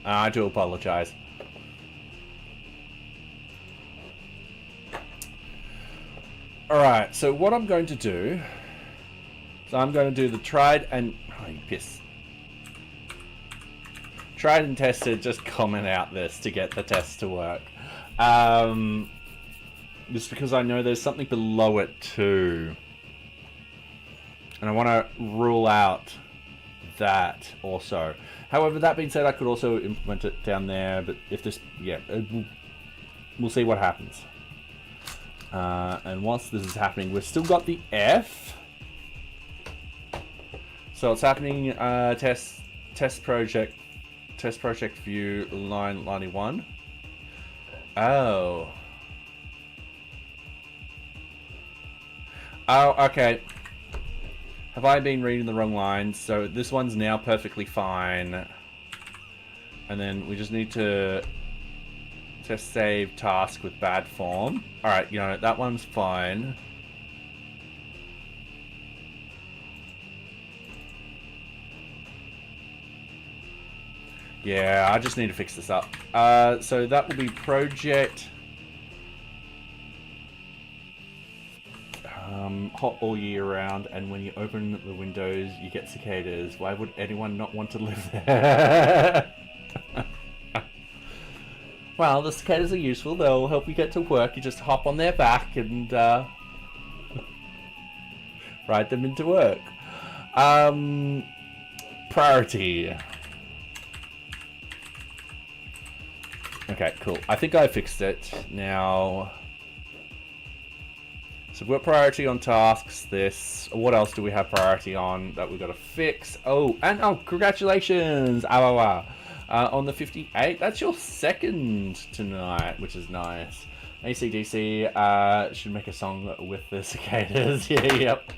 I do apologize. Alright, so what I'm going to do... So I'm going to do the tried and... Oh, you piss. Tried and tested, just comment out this to get the test to work. Just because I know there's something below it too. And I want to rule out that also. However, that being said, I could also implement it down there, but if this, yeah, we'll see what happens. And once this is happening, we've still got the F. So it's happening, test project view line 91. Oh. Oh, okay. Have I been reading the wrong lines? So this one's now perfectly fine. And then we just need to test save task with bad form. Alright, you know, that one's fine. Yeah, I just need to fix this up. So that will be project... hot all year round, and when you open the windows, you get cicadas. Why would anyone not want to live there? Well, the cicadas are useful. They'll help you get to work. You just hop on their back and ride them into work. Priority. Okay, cool. I think I fixed it. Now, so we've got priority on tasks. What else do we have priority on that we've got to fix? Oh, and congratulations! On the 58, that's your second tonight, which is nice. AC/DC should make a song with the cicadas. Yeah, yep.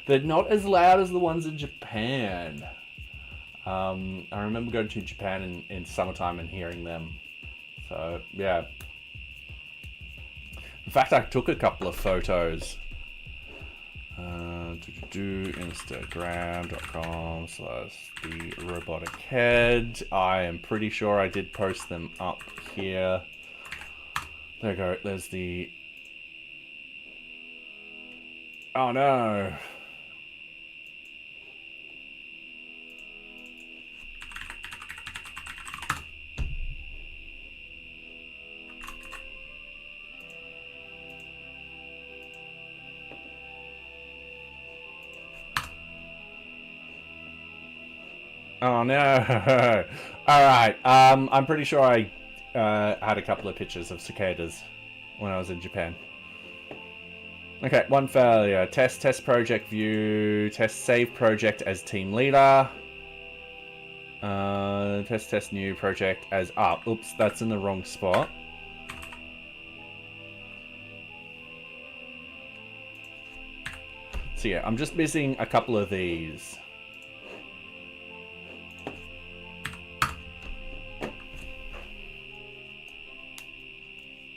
They're not as loud as the ones in Japan. I remember going to Japan in summertime and hearing them. So, yeah. In fact, I took a couple of photos. Instagram.com/therobotichead. I am pretty sure I did post them up here. There you go. There's the... Oh no. Oh no! Alright, I'm pretty sure I had a couple of pictures of cicadas when I was in Japan. Okay, one failure. Test project view. Test save project as team leader. Test new project as up. Oops, that's in the wrong spot. So yeah, I'm just missing a couple of these.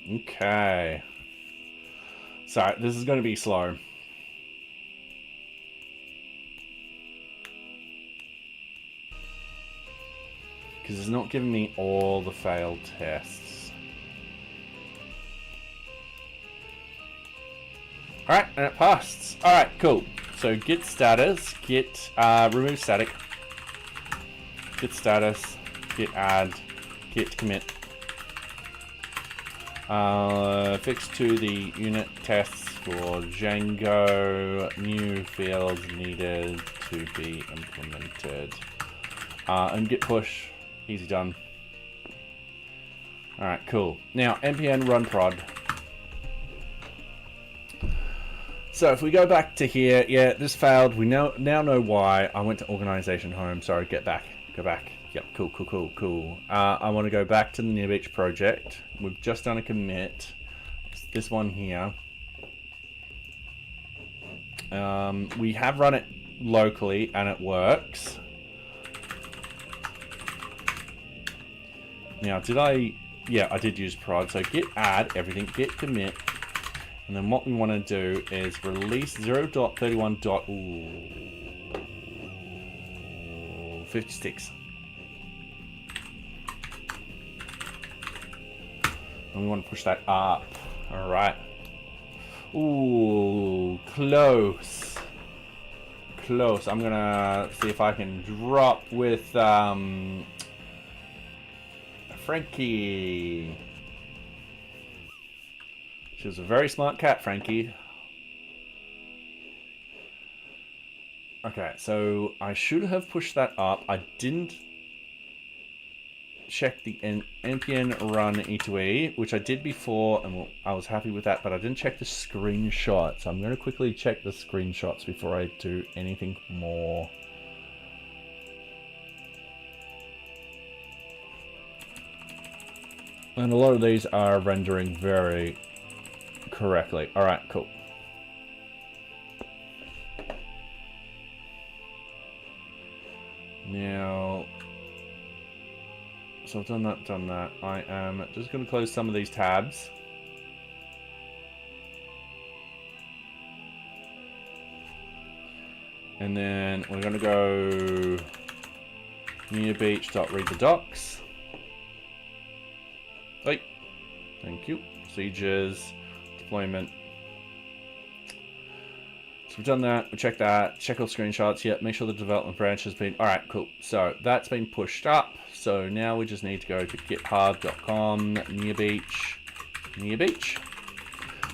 Okay. Sorry, this is going to be slow. Because it's not giving me all the failed tests. Alright, and it passed. Alright, cool. So git status, git remove static, git status, git add, git commit. Fix to the unit tests for Django. New fields needed to be implemented. And git push. Easy done. Alright, cool. Now, npm run prod. So if we go back to here, yeah, this failed. We now know why. I went to organization home. Sorry, get back. Go back. Yep, cool. I want to go back to the NearBeach project. We've just done a commit. It's this one here. We have run it locally and it works. Now, did I... Yeah, I did use prod. So git add everything, git commit. And then what we want to do is release 0.31.56. And we want to push that up. Alright. Ooh, close. Close. I'm gonna see if I can drop with Frankie. She was a very smart cat, Frankie. Okay, so I should have pushed that up. I didn't check the npm run e2e, which I did before, and I was happy with that, but I didn't check the screenshot. So I'm going to quickly check the screenshots before I do anything more. And a lot of these are rendering very correctly. Alright, cool. Now, so I've done that. I am just going to close some of these tabs. And then we're going to go NearBeach.read the docs. Wait. Thank you. Procedures, deployment. So we've done that, we checked that, check all screenshots, yep, make sure the development branch has been, all right, cool. So that's been pushed up. So now we just need to go to github.com, NearBeach,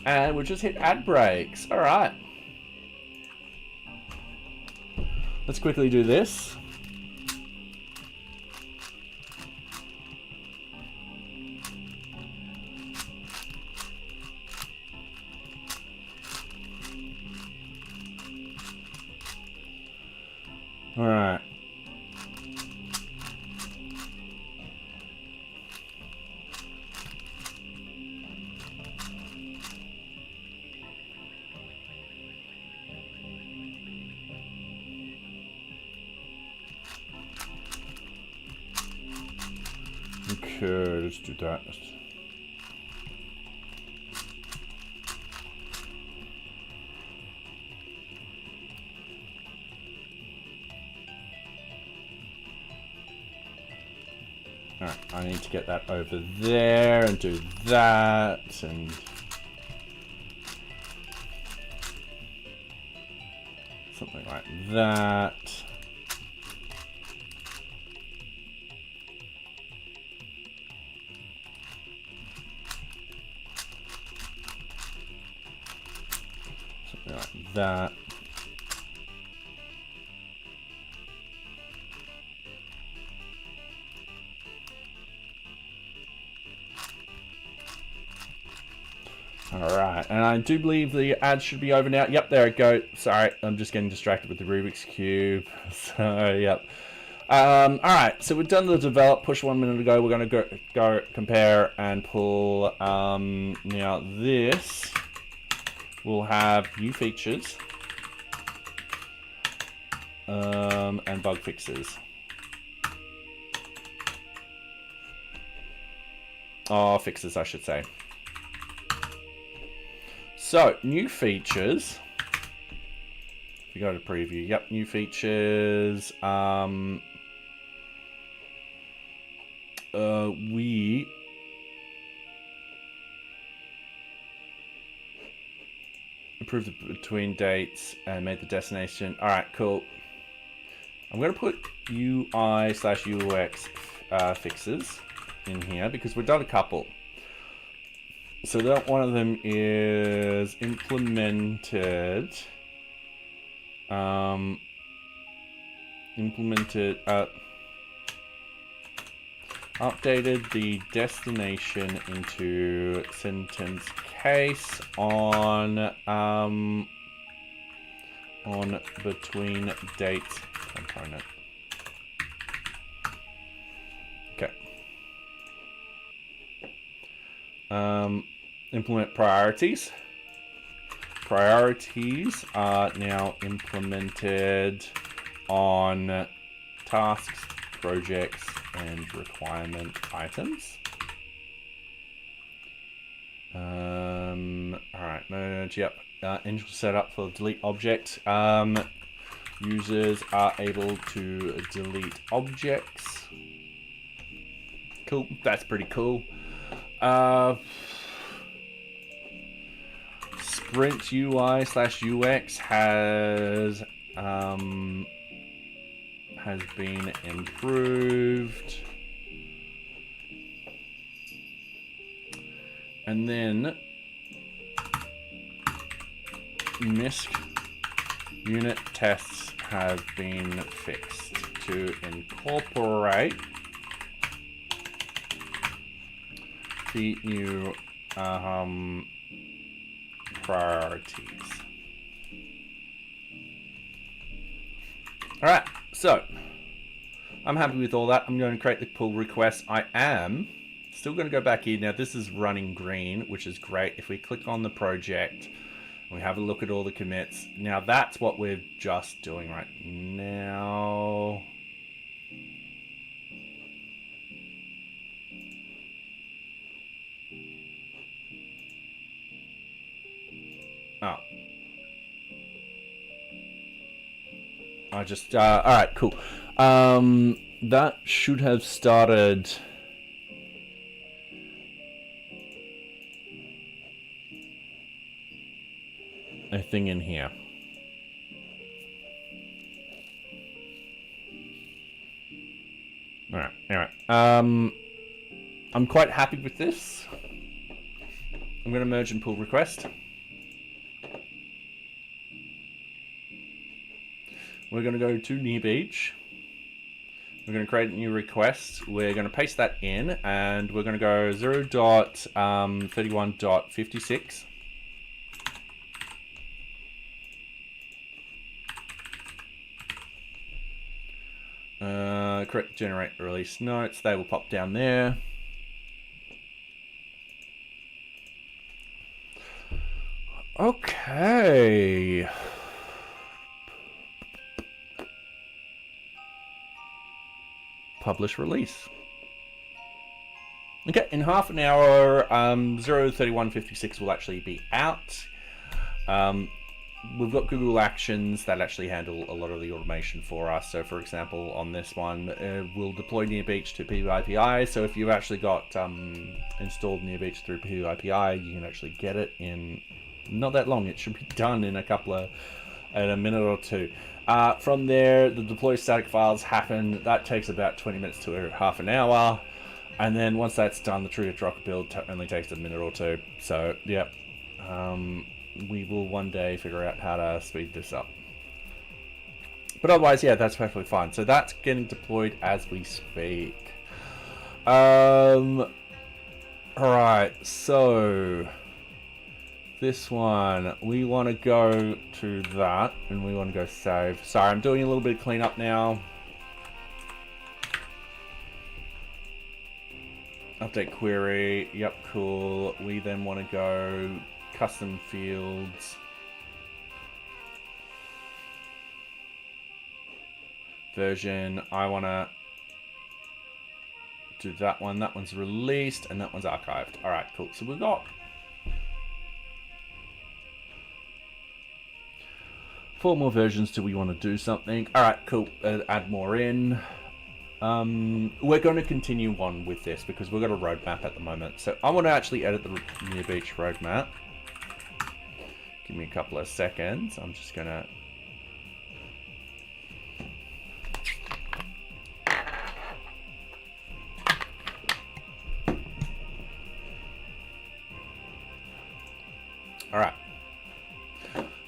and we'll just hit add breaks. All right. Let's quickly do this. All right. Okay, let's do that. Alright, I need to get that over there and do that and something like that. Something like that. Alright, and I do believe the ad should be over now. Yep, there it goes. Sorry, I'm just getting distracted with the Rubik's Cube. So, yep. Alright, so we've done the develop push 1 minute ago. We're going to go compare and pull. Now this will have new features and bug fixes. Oh, fixes, I should say. So, new features. If we go to preview, yep, new features. We improved the between dates and made the destination. All right, cool. I'm going to put UI/UX fixes in here because we've done a couple. So that one of them is implemented, updated the destination into sentence case on between dates component. Okay. Implement priorities. Priorities are now implemented on tasks, projects, and requirement items. Alright, merge, yep. Initial setup for delete object. Users are able to delete objects. Cool, that's pretty cool. Sprint UI/UX has been improved. And then MISC unit tests have been fixed to incorporate the new priorities. Alright, so I'm happy with all that. I'm going to create the pull request. I am still going to go back here. Now this is running green, which is great. If we click on the project, we have a look at all the commits. Now that's what we're just doing right now. Oh. I just, alright, cool. That should have started a thing in here. All right. Anyway, I'm quite happy with this. I'm going to merge and pull request. We're going to go to NearBeach. We're going to create a new request. We're going to paste that in, and we're going to go 0.31.56. Correct generate release notes. They will pop down there. Okay. Publish release. Okay, in half an hour, 0.31.56 will actually be out. We've got Google Actions that actually handle a lot of the automation for us. So, for example, on this one, we'll deploy NearBeach to PyPI. So if you've actually got installed NearBeach through PyPI, you can actually get it in not that long. It should be done in a minute or two. From there, the deploy static files happen. That takes about 20 minutes to half an hour. And then once that's done, the trigger drop build only takes a minute or two. So, yeah. We will one day figure out how to speed this up. But otherwise, yeah, that's perfectly fine. So that's getting deployed as we speak. Alright, so this one, we want to go to that, and we want to go save. Sorry, I'm doing a little bit of cleanup now. Update query, yep, cool. We then want to go custom fields. Version, I want to do that one. That one's released, and that one's archived. Alright, cool. So we've got 4 more versions. Do we want to do something? Alright, cool. Add more in. We're going to continue on with this because we've got a roadmap at the moment. So I want to actually edit the NearBeach roadmap. Give me a couple of seconds. I'm just going to... Alright.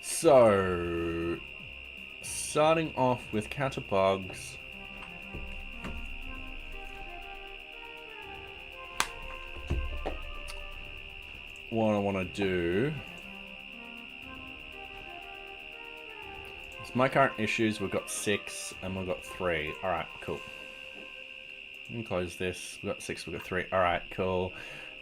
So, starting off with counter bugs. What I want to do... My current issues, we've got 6 and we've got 3. Alright, cool. Let me close this. We've got 6, we've got 3. Alright, cool.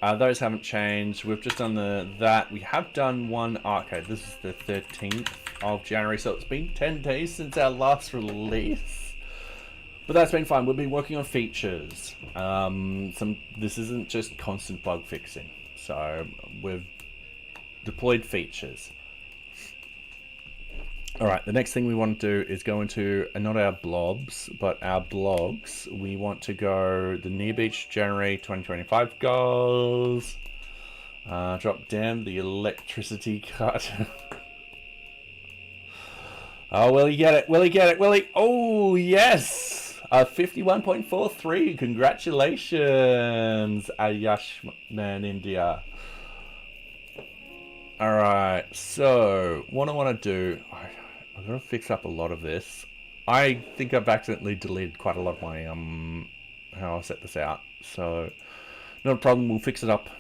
Those haven't changed. We've just done that. We have done one. Okay, this is the 13th of January, so it's been 10 days since our last release. But that's been fine. We've been working on features. This isn't just constant bug fixing. So we've deployed features. Alright, the next thing we want to do is go into, not our blobs, but our blogs. We want to go the NearBeach January 2025 goals. Drop down the electricity cut. Oh, will he get it? Will he get it? Will he? Oh, yes! 51.43. Congratulations, Ayash Man India. Alright, so what I want to do... I'm going to fix up a lot of this. I think I've accidentally deleted quite a lot of my, how I set this out. So, not a problem, we'll fix it up.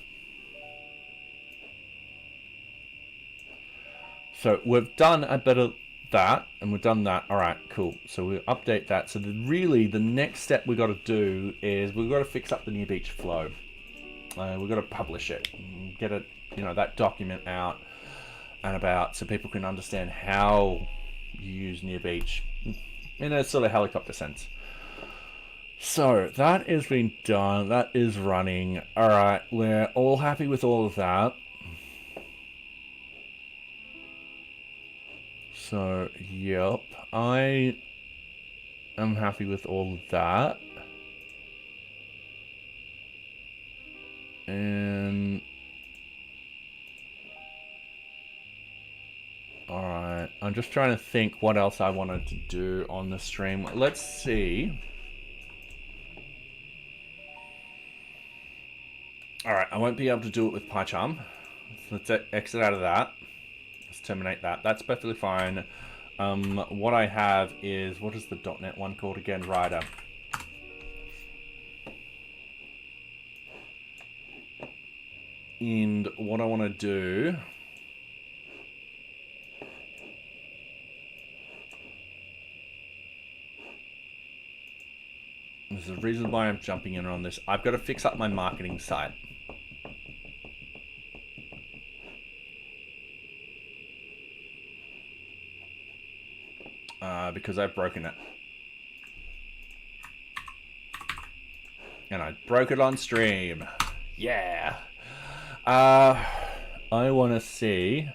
So, we've done a bit of that, and we've done that. Alright, cool. So, we'll update that. So, really, the next step we've got to do is we've got to fix up the NearBeach flow. We've got to publish it. Get it, that document out and about so people can understand how you use NearBeach in a sort of helicopter sense. So that has been done. That is running. Alright, we're all happy with all of that. So, yep. I am happy with all of that. And... Alright, I'm just trying to think what else I wanted to do on the stream. Let's see. All right, I won't be able to do it with PyCharm. So let's exit out of that. Let's terminate that. That's perfectly fine. What I have is, what is the .NET one called again? Rider. And what I want to do there's a reason why I'm jumping in on this. I've got to fix up my marketing site. Because I've broken it. And I broke it on stream. Yeah. I want to see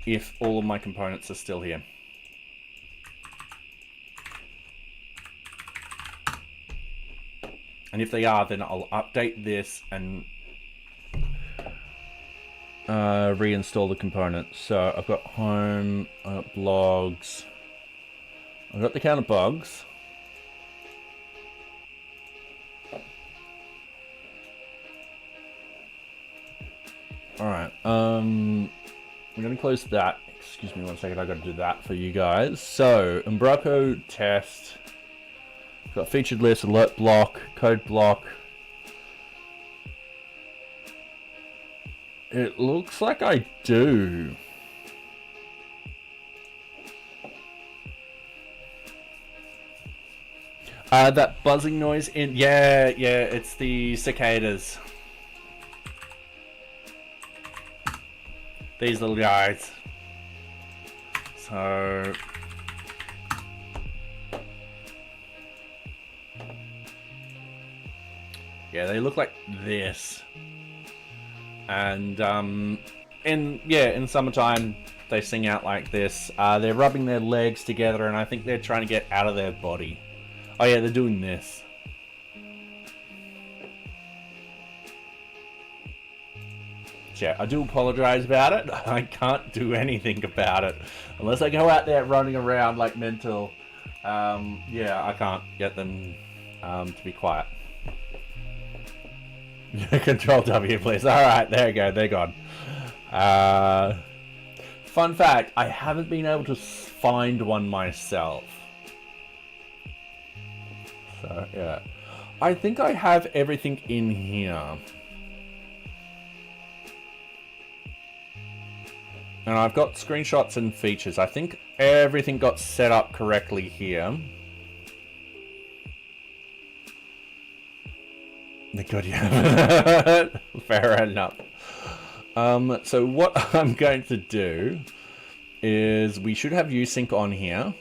if all of my components are still here. And if they are, then I'll update this and reinstall the components. So I've got home, I've got blogs, I've got the count of bugs. Alright, I'm going to close that. Excuse me one second, I've got to do that for you guys. So, Umbraco test, got featured list, alert block, code block. It looks like I do. That buzzing noise in, yeah, it's the cicadas. These little guys. So yeah, they look like this. And in summertime they sing out like this. They're rubbing their legs together, and I think they're trying to get out of their body. Oh yeah, they're doing this. Yeah, I do apologize about it. I can't do anything about it unless I go out there running around like mental. Yeah, I can't get them to be quiet. Control W, please. All right, there you go. They're gone. Fun fact: I haven't been able to find one myself. So yeah, I think I have everything in here. And I've got screenshots and features. I think everything got set up correctly here. Good, yeah. Fair enough. So what I'm going to do is we should have usync on here.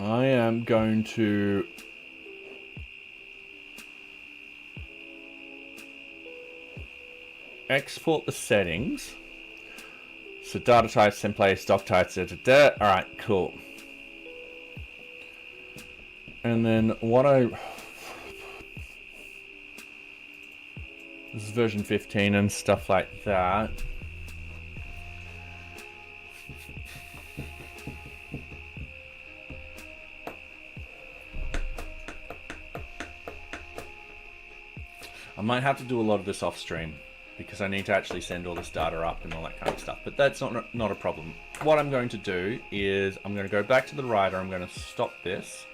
I am going to export the settings. So data types, templates, doc types, All right, cool. And then what this is version 15 and stuff like that. I might have to do a lot of this off stream, because I need to actually send all this data up and all that kind of stuff. But that's not a problem. What I'm going to do is I'm going to go back to the writer. I'm going to stop this.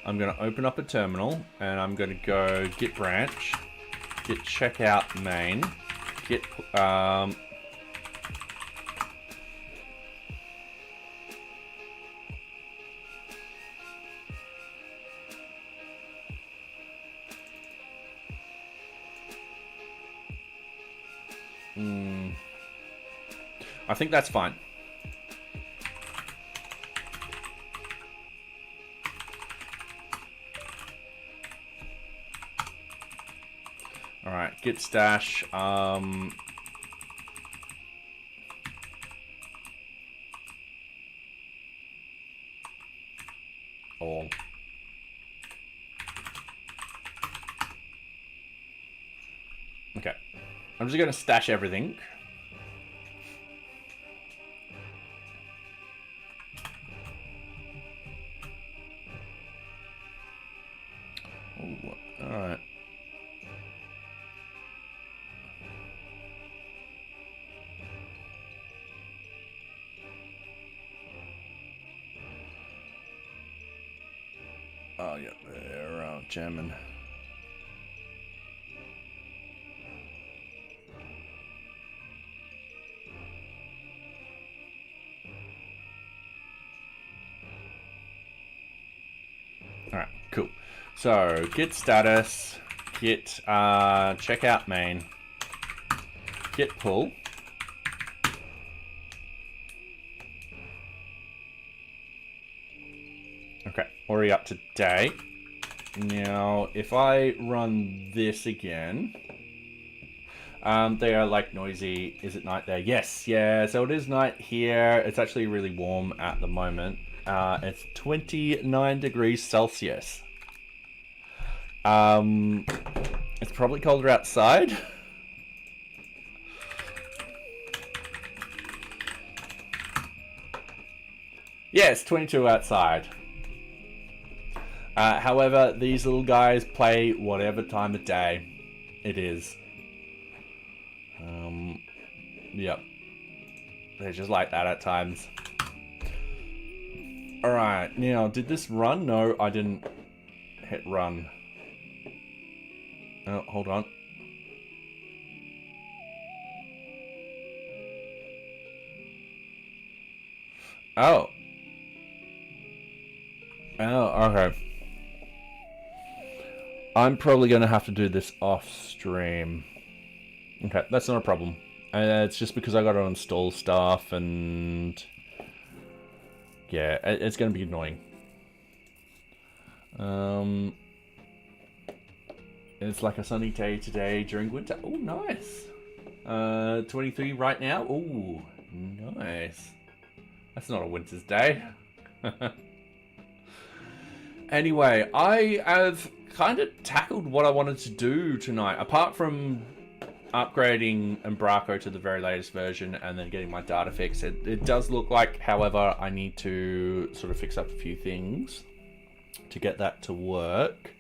I'm going to open up a terminal, and I'm going to go git branch, git checkout main, git I think that's fine. All right, git stash. All. Okay. I'm just going to stash everything. Oh, alright. Oh, yeah, they're jamming. Alright, cool. So, git status, git checkout main, git pull. Okay, already up to date. Now, if I run this again, they are like noisy. Is it night there? Yes, yeah, so it is night here. It's actually really warm at the moment. It's 29 degrees Celsius. It's probably colder outside. Yes, 22 outside. However, these little guys play whatever time of day it is. Yep. They're just like that at times. Alright, now, did this run? No, I didn't hit run. Oh, hold on. Oh. Oh, okay. I'm probably going to have to do this off stream. Okay, that's not a problem. It's just because I got to install stuff and... yeah, it's going to be annoying. It's like a sunny day today during winter. Oh, nice. 23 right now. Oh, nice. That's not a winter's day. Anyway, I have kind of tackled what I wanted to do tonight. Apart from upgrading Embraco to the very latest version and then getting my data fixed, it does look like, however, I need to sort of fix up a few things to get that to work.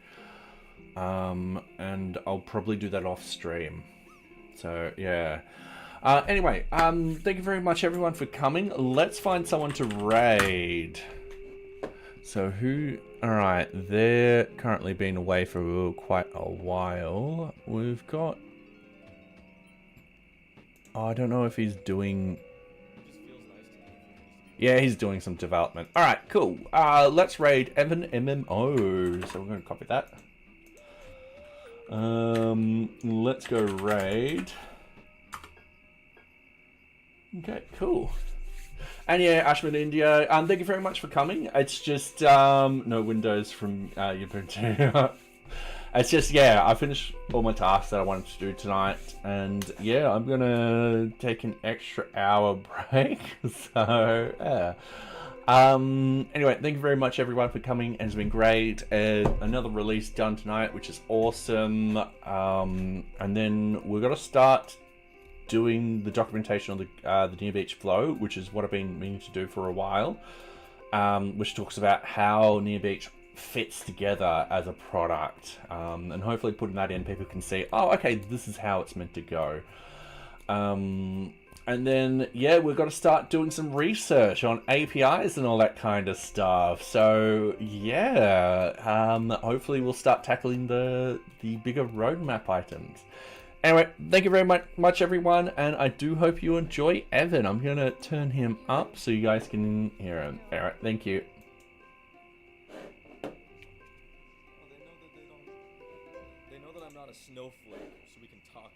And I'll probably do that off stream. So, yeah. Anyway, thank you very much, everyone, for coming. Let's find someone to raid. So, who... Alright, they're currently been away for quite a while. We've got... oh, I don't know if he's doing... yeah, he's doing some development. Alright, cool. Let's raid Evan MMO. So we're going to copy that. Let's go raid. Okay, cool. And yeah, Ashman India, thank you very much for coming. It's just, no windows from Ubuntu. It's just, yeah, I finished all my tasks that I wanted to do tonight. And yeah, I'm gonna take an extra hour break. So, yeah. Anyway, thank you very much, everyone, for coming. It's been great. Another release done tonight, which is awesome. And then we're gonna start doing the documentation on the NearBeach flow, which is what I've been meaning to do for a while, which talks about how NearBeach fits together as a product, and hopefully putting that in, people can see, oh, okay, this is how it's meant to go. And then, yeah, we've got to start doing some research on APIs and all that kind of stuff. So, yeah, hopefully we'll start tackling the bigger roadmap items. Anyway, thank you very much, everyone, and I do hope you enjoy Evan. I'm going to turn him up so you guys can hear him. All right, thank you. They know that I'm not a snowflake, so we can talk